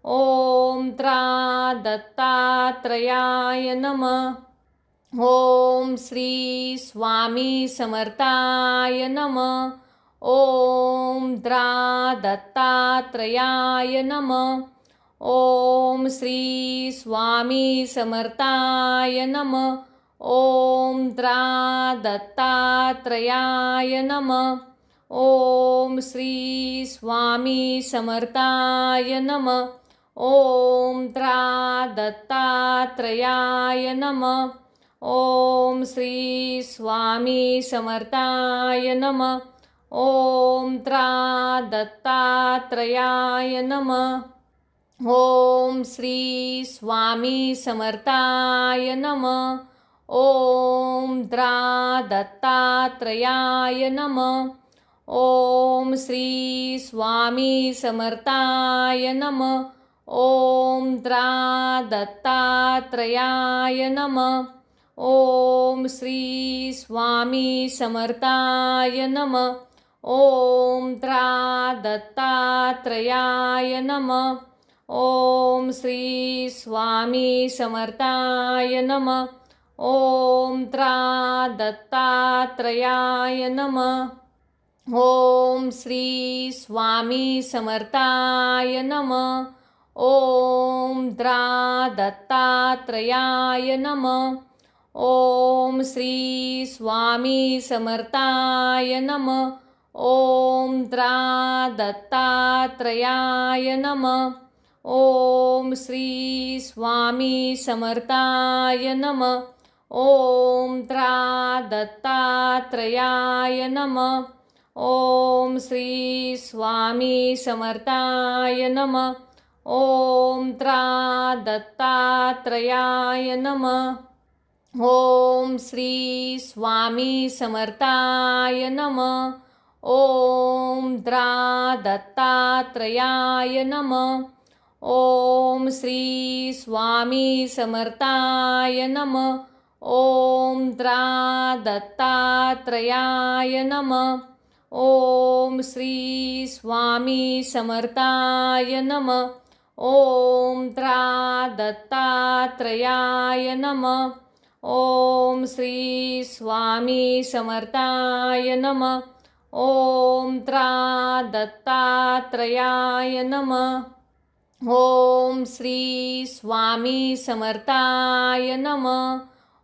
ॐ त्रा दत्तात्रयाय नमः। ॐ श्री स्वामी समर्थाय नमः। ॐ द्रा दत्तात्रयाय नमः। ॐ श्री स्वामी समर्थाय नमः। ॐ द्रा दत्तात्रयाय नमः। ॐ श्री स्वामी समर्थाय नमः। ॐ त्रा दत्तात्रयाय नमः। ॐ श्री स्वामी समर्थाय नमः। ॐ त्रा दत्तात्रयाय नमः। ॐ श्री स्वामी समर्थाय नमः। ॐ द्रा दत्तात्रयाय नमः। ॐ श्री स्वामी समर्थाय नमः। ॐ द्रा दत्तात्रयाय नमः। ॐ श्री स्वामी समर्थाय नमः। ॐ त्रा दत्तात्रयाय नमः। ॐ श्री स्वामी समर्थाय नमः। ॐ त्रा दत्तात्रयाय नमः। ॐ श्री स्वामी समर्थाय नमः। ॐ द्रा दत्तात्रयाय नमः। ॐ श्री स्वामी समर्थाय नमः। ॐ त्रा दत्तात्रयाय नमः। ॐ श्री स्वामी समर्थाय नमः। ॐ त्रा दत्तात्रयाय नमः। ॐ श्री स्वामी समर्थाय नमः। ॐ त्रा दत्तात्रयाय नमः। ॐ श्री स्वामी समर्थाय नमः। ॐ द्रा दत्तात्रयाय नमः। ॐ श्री स्वामी समर्थाय नमः। ॐ त्रा दत्तात्रयाय नमः। ॐ श्री स्वामी समर्थाय नमः। ॐ त्रा दत्तात्रयाय नमः। ॐ श्री स्वामी समर्थाय नमः। ॐ त्रा दत्तात्रयाय नमः। ॐ श्री स्वामी समर्थाय नमः।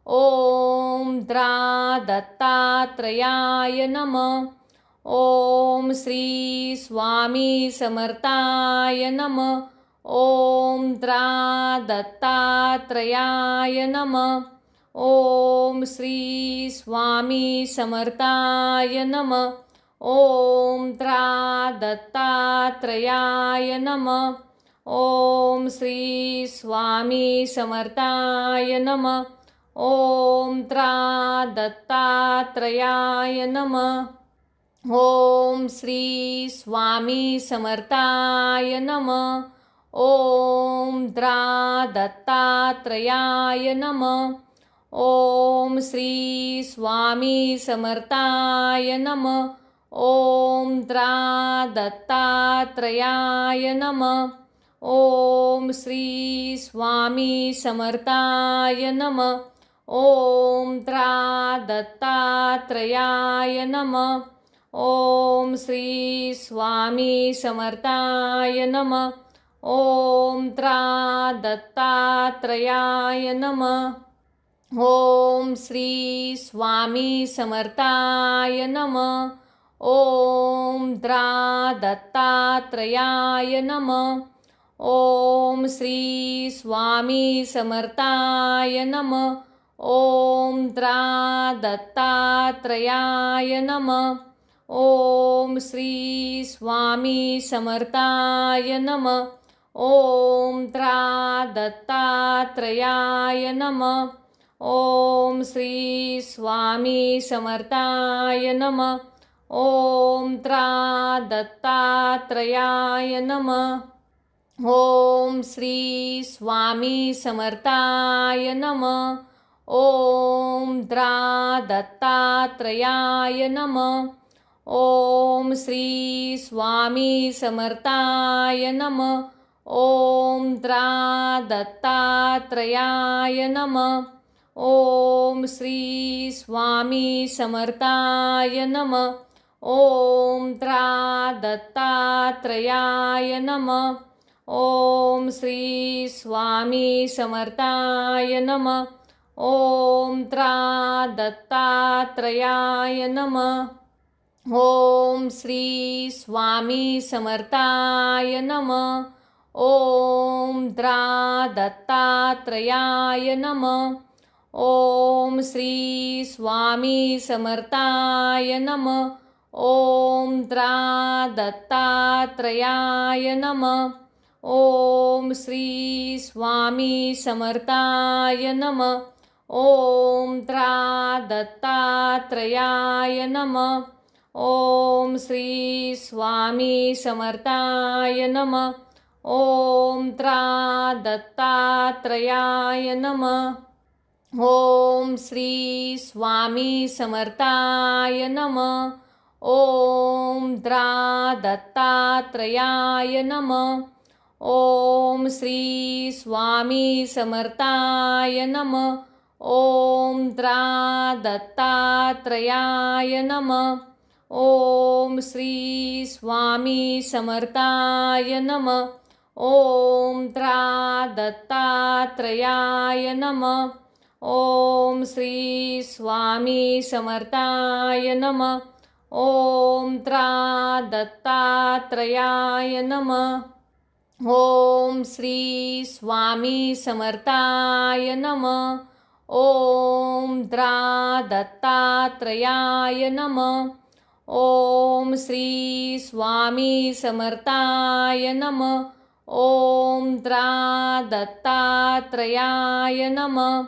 ॐ द्रा दत्तात्रयाय नमः। ॐ श्री स्वामी समर्थाय नमः। ॐ त्रा दत्तात्रयाय नमः। ॐ श्री स्वामी समर्थाय नमः। ॐ त्रा दत्तात्रयाय नमः। ॐ श्री स्वामी समर्थाय नमः। ॐ त्रा दत्तात्रयाय नमः। ॐ श्री स्वामी समर्थाय नमः। ॐ द्रा दत्तात्रयाय नमः। ॐ श्री स्वामी समर्थाय नमः। ॐ त्रा दत्तात्रयाय नमः। ॐ श्री स्वामी समर्थाय नमः। ॐ त्रा दत्तात्रयाय नमः। ॐ श्री स्वामी समर्थाय नमः। ॐ त्रा दत्तात्रयाय नमः। ॐ श्री स्वामी समर्थाय नमः। ॐ द्रा दत्तात्रयाय नमः। ॐ श्री स्वामी समर्थाय नमः। ॐ त्रा दत्तात्रयाय नमः। ॐ श्री स्वामी समर्थाय नमः। ॐ त्रा दत्तात्रयाय नमः। ॐ श्री स्वामी समर्थाय नमः। ॐ त्रा दत्तात्रयाय नमः। ॐ श्री स्वामी समर्थाय नमः। ॐ त्रा दत्तात्रयाय नमः। ॐ श्री स्वामी समर्थाय नमः। ॐ त्रा दत्तात्रयाय नमः। ॐ श्री स्वामी समर्थाय नमः। ॐ त्रा दत्तात्रयाय नमः। ॐ श्री स्वामी समर्थाय नमः। ॐ त्रा दत्तात्रयाय नमः। ॐ श्री स्वामी समर्थाय नमः। ॐ त्रा दत्तात्रयाय नमः। ॐ श्री स्वामी समर्थाय नमः। ॐ त्रा दत्तात्रयाय नमः। ॐ श्री स्वामी समर्थाय नमः। ॐ त्रा दत्तात्रयाय नमः। ॐ श्री स्वामी समर्थाय नमः। ॐ त्रा दत्तात्रयाय नमः। ॐ श्री स्वामी समर्थाय नमः। ॐ त्रा दत्तात्रयाय नमः। ॐ श्री स्वामी समर्थाय नमः। ॐ त्रा दत्तात्रयाय नमः। ॐ श्री स्वामी समर्थाय नमः। ॐ त्रा दत्तात्रयाय नमः। ॐ श्री स्वामी समर्थाय नमः। ॐ त्रा दत्तात्रयाय नमः। ॐ श्री स्वामी समर्थाय नमः। ॐ त्रा दत्तात्रयाय नमः। ॐ श्री स्वामी समर्थाय नमः। ॐ त्रा दत्तात्रयाय नमः।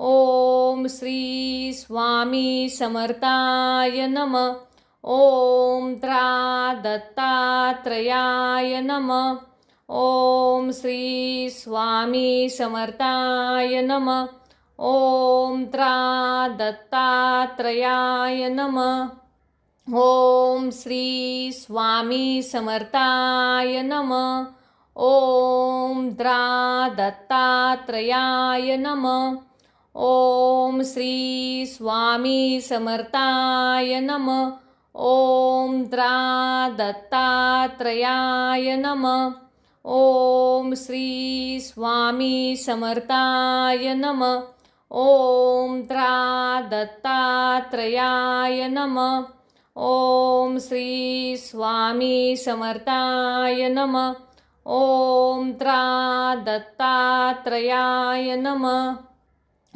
ॐ श्री स्वामी समर्थाय नमः। ॐ त्रा दत्तात्रयाय नमः। ॐ श्री स्वामी समर्थाय नमः। ॐ त्रा दत्तात्रयाय नमः। ॐ श्री स्वामी समर्थाय नमः। ॐ त्रा दत्तात्रयाय नमः। ॐ श्री स्वामी समर्थाय नमः। ॐ त्रा दत्तात्रयाय नमः। ॐ श्री स्वामी समर्थाय नमः। ॐ त्रा दत्तात्रयाय नमः। ॐ श्री स्वामी समर्थाय नमः। ॐ त्रा दत्तात्रयाय नमः।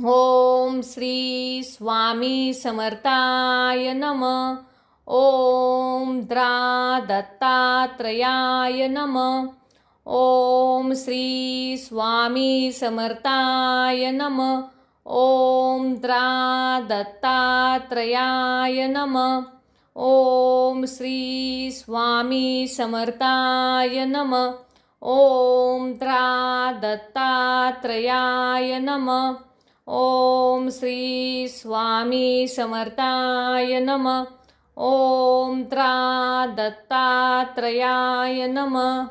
ॐ श्री स्वामी समर्थाय नमः। ॐ त्रा दत्तात्रयाय नमः। ॐ श्री स्वामी समर्थाय नमः। ॐ त्रा दत्तात्रयाय नमः। ॐ श्री स्वामी समर्थाय नमः। ॐ त्रा दत्तात्रयाय नमः। ॐ श्री स्वामी समर्थाय नमः। ॐ त्रा दत्तात्रयाय नमः।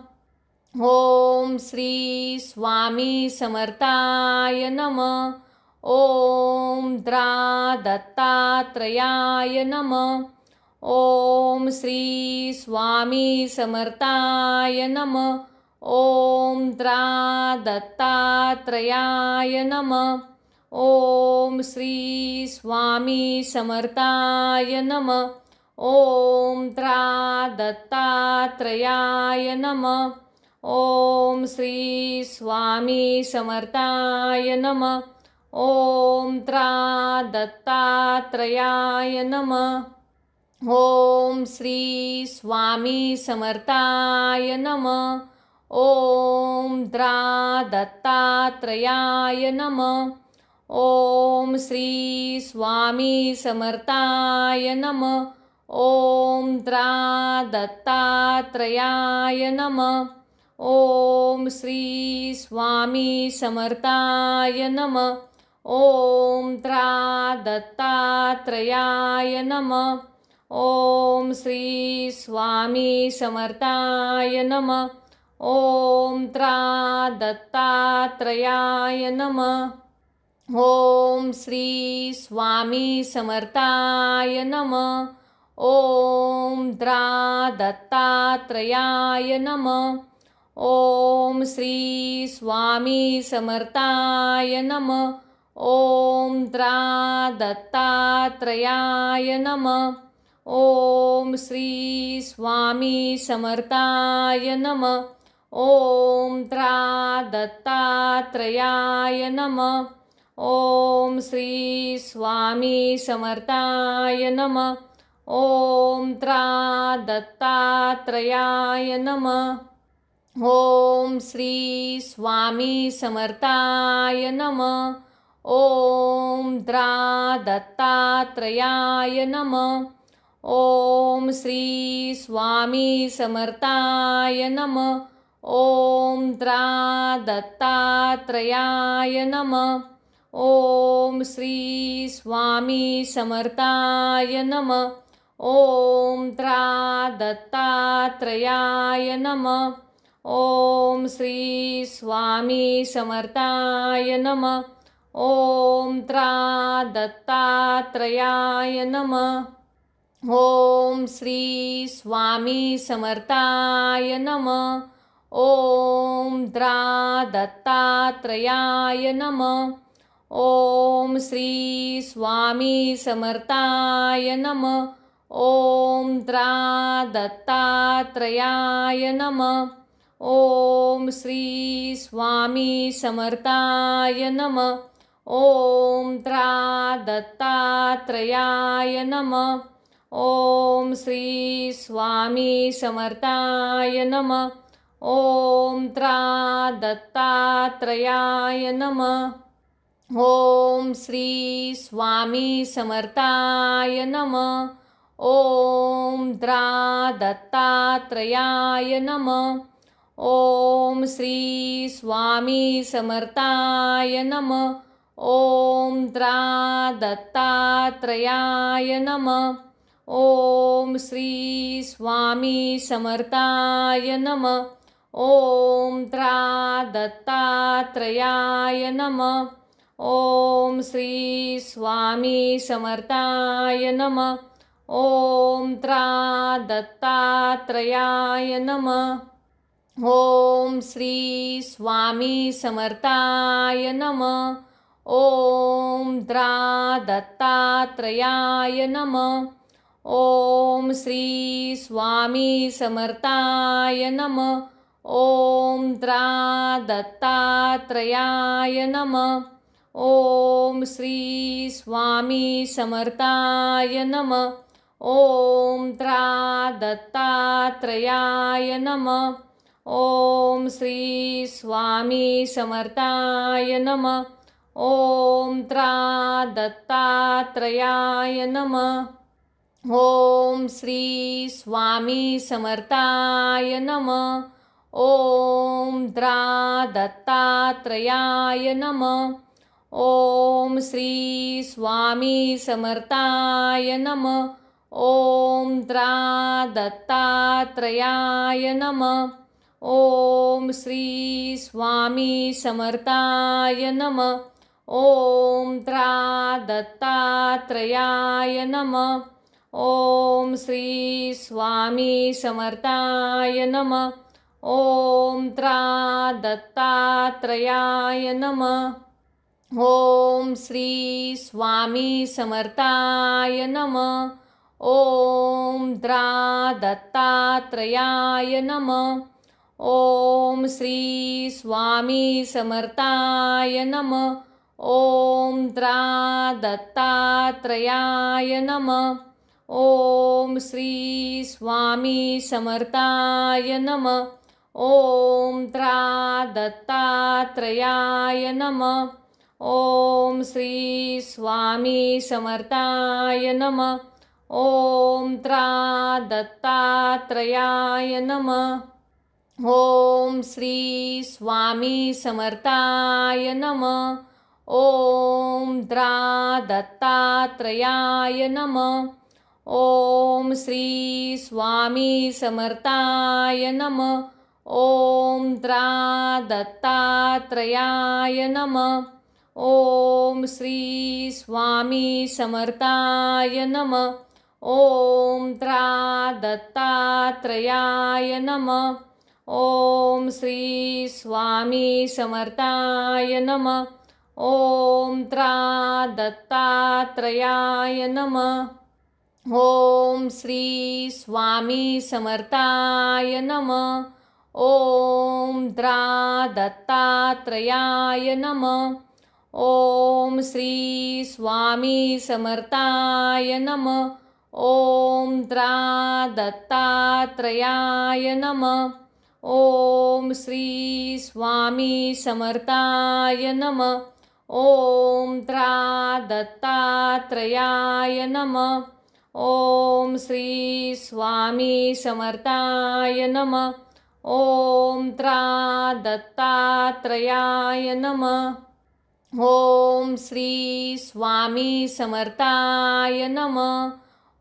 ॐ श्री स्वामी समर्थाय नमः। ॐ त्रा दत्तात्रयाय नमः। ॐ श्री स्वामी समर्थाय नमः। ॐ त्रा दत्तात्रयाय नमः। ॐ श्री स्वामी समर्थाय नमः। ॐ त्रा दत्तात्रयाय नमः। ॐ श्री स्वामी समर्थाय नमः। ॐ त्रा दत्तात्रयाय नमः। ॐ श्री स्वामी समर्थाय नमः। ॐ त्रा दत्तात्रयाय नमः। ॐ श्री स्वामी समर्थाय नमः। ॐ त्रा दत्तात्रयाय नमः। ॐ श्री स्वामी समर्थाय नमः। ॐ त्रा दत्तात्रयाय नमः। ॐ श्री स्वामी समर्थाय नमः। ओम त्रा दत्तात्रयाय नमः। ओम श्री स्वामी समर्थाय नमः। ओम द्रा दत्तात्रयाय नमः। ओम श्री स्वामी समर्थाय नमः। ओम द्रा दत्तात्रयाय नमः। ओम श्री स्वामी समर्थाय नमः। ओम त्रा दत्तात्रयाय नमः। ओम श्री स्वामी समर्थाय नमः। ओम त्रा दत्तात्रयाय नमः। ओम श्री स्वामी समर्थाय नमः। ओम द्रा दत्तात्रयाय नमः। ओम श्री स्वामी समर्थाय नमः। ओम त्रा दत्तात्रयाय नमः। ओम श्री स्वामी समर्थाय नमः। ओम त्रा दत्तात्रयाय नमः। ओम श्री स्वामी समर्थाय नमः। ओम त्रा दत्तात्रयाय नमः। ओम श्री स्वामी समर्थाय नमः। ओम द्रा दत्तात्रयाय नमः। ओम श्री स्वामी समर्थाय नमः। ओम त्रा दत्तात्रयाय नमः। ओम श्री स्वामी समर्थाय नमः। ओम त्रा दत्तात्रयाय नमः। ओम श्री स्वामी समर्थाय नमः। ओम त्रा दत्तात्रयाय नमः। ओम श्री स्वामी समर्थाय नमः। ओम द्रा दत्तात्रयाय नमः। ओम श्री स्वामी समर्थाय नमः। ओम त्रा दत्तात्रयाय नमः। ओम श्री स्वामी समर्थाय नमः। ओम त्रा दत्तात्रयाय नमः। ओम श्री स्वामी समर्थाय नमः। ओम त्रा दत्तात्रयाय नमः। ओम श्री स्वामी समर्थाय नमः। ओम द्रा दत्तात्रयाय नमः। ओम श्री स्वामी समर्थाय नमः। ओम त्रा दत्तात्रयाय नमः। ओम श्री स्वामी समर्थाय नमः। ओम त्रा दत्तात्रयाय नमः। ओम श्री स्वामी समर्थाय नमः। ओम त्रा दत्तात्रयाय नमः। ओम श्री स्वामी समर्थाय नमः। ओम द्रा दत्तात्रयाय नमः। ओम श्री स्वामी समर्थाय नमः। ओम त्रा दत्तात्रयाय नमः। ओम श्री स्वामी समर्थाय नमः। ओम त्रा दत्तात्रयाय नमः। ओम श्री स्वामी समर्थाय नमः। ओम त्रा दत्तात्रयाय नमः। ओम श्री स्वामी समर्थाय नमः। ओम द्रा दत्तात्रयाय नमः। ओम श्री स्वामी समर्थाय नमः। ओम त्रा दत्तात्रयाय नमः। ओम श्री स्वामी समर्थाय नमः। ओम त्रा दत्तात्रयाय नमः। ओम श्री स्वामी समर्थाय नमः। ओम त्रा दत्तात्रयाय नमः। ओम श्री स्वामी समर्थाय नमः। ओम द्रा दत्तात्रयाय नमः। ओम श्री स्वामी समर्थाय नमः। ॐ त्रा दत्तात्रयाय नमः। ॐ श्री स्वामी समर्थाय नमः। ॐ त्रा दत्तात्रयाय नमः। ॐ श्री स्वामी समर्थाय नमः। ॐ त्रा दत्तात्रयाय नमः। ॐ श्री स्वामी समर्थाय नमः। ॐ त्रा दत्तात्रयाय नमः। ॐ श्री स्वामी समर्थाय नमः। ॐ त्रा दत्तात्रयाय नमः। ॐ श्री स्वामी समर्थाय नमः। ॐ त्रा दत्तात्रयाय नमः। ॐ श्री स्वामी समर्थाय नमः। ॐ त्रा दत्तात्रयाय नमः। ॐ श्री स्वामी समर्थाय नमः।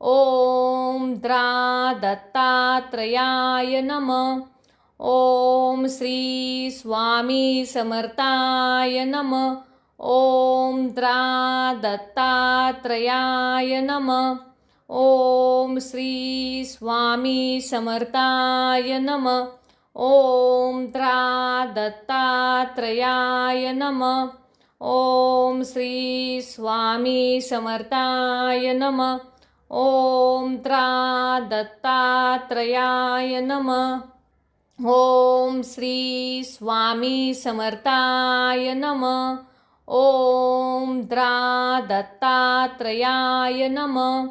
ॐ त्रा दत्तात्रयाय नमः। ॐ श्री स्वामी समर्थाय नमः। ॐ त्रा दत्तात्रयाय नमः। ॐ श्री स्वामी समर्थाय नमः। ॐ त्रा दत्तात्रयाय नमः। ॐ श्री स्वामी समर्थाय नमः। ॐ त्रा दत्तात्रयाय नमः। ॐ श्री स्वामी समर्थाय नमः। ॐ त्रा दत्तात्रयाय नमः।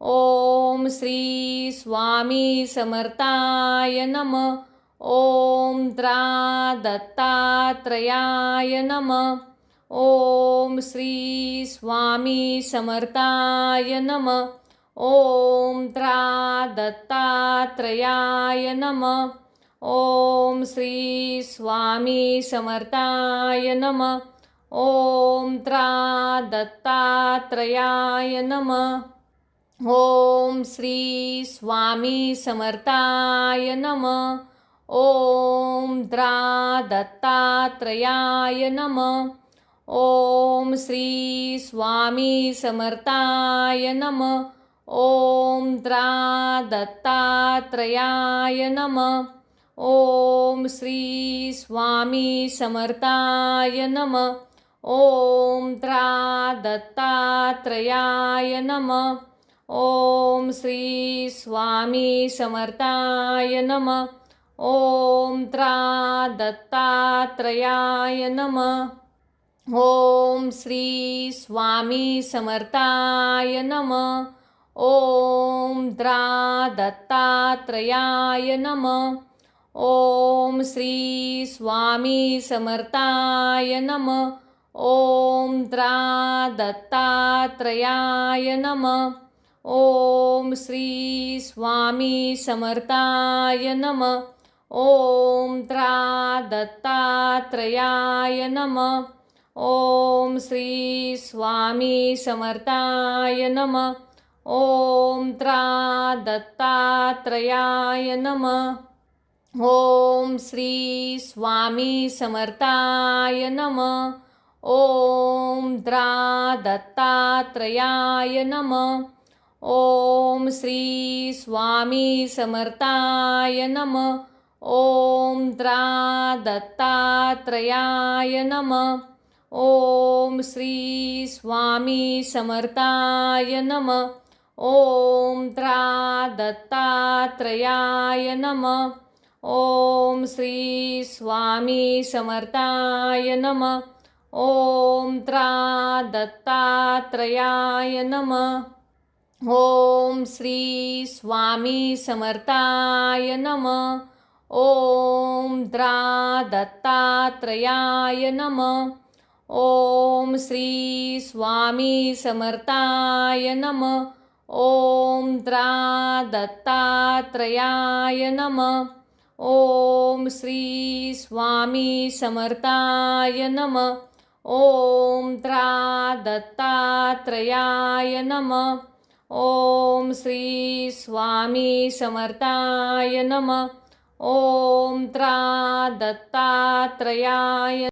ॐ श्री स्वामी समर्थाय नमः। ॐ त्रा दत्तात्रयाय नमः। ॐ श्री स्वामी समर्थाय नमः। ॐ त्रा दत्तात्रयाय नमः। ॐ श्री स्वामी समर्थाय नमः। ॐ त्रा दत्तात्रयाय नमः। ॐ श्री स्वामी समर्थाय नमः। ॐ त्रा दत्तात्रयाय नमः। ॐ श्री स्वामी समर्थाय नमः। ॐ त्रा दत्तात्रयाय नमः। ॐ श्री स्वामी समर्थाय नमः। ॐ त्रा दत्तात्रयाय नमः। ॐ श्री स्वामी समर्थाय नमः। ॐ त्रा दत्तात्रयाय नमः। ॐ श्री स्वामी समर्थाय नमः। ॐ त्रा दत्तात्रयाय नमः। ॐ श्री स्वामी समर्थाय नमः। ॐ त्रा दत्तात्रयाय नमः। ॐ श्री स्वामी समर्थाय नमः। ॐ त्रा दत्तात्रयाय नमः। ॐ श्री स्वामी समर्थाय नमः। ॐ त्रा दत्तात्रयाय नमः। ॐ श्री स्वामी समर्थाय नमः। ॐ त्रा दत्तात्रयाय नमः। ॐ श्री स्वामी समर्थाय नमः। ॐ त्रा दत्तात्रयाय नमः। ॐ श्री स्वामी समर्थाय नमः। ॐ त्रा दत्तात्रयाय नमः। ॐ श्री स्वामी समर्थाय नमः। ॐ त्रा दत्तात्रयाय नमः। ॐ श्री स्वामी समर्थाय नमः। ॐ त्रा दत्तात्रयाय नमः। ॐ श्री स्वामी समर्थाय नमः। ॐ त्रा दत्तात्रयाय नमः। ॐ श्री स्वामी समर्थाय नमः। ॐ त्रा दत्तात्रयाय नमः। ॐ श्री स्वामी समर्थाय नमः। ओम त्रा दत्तात्रयाय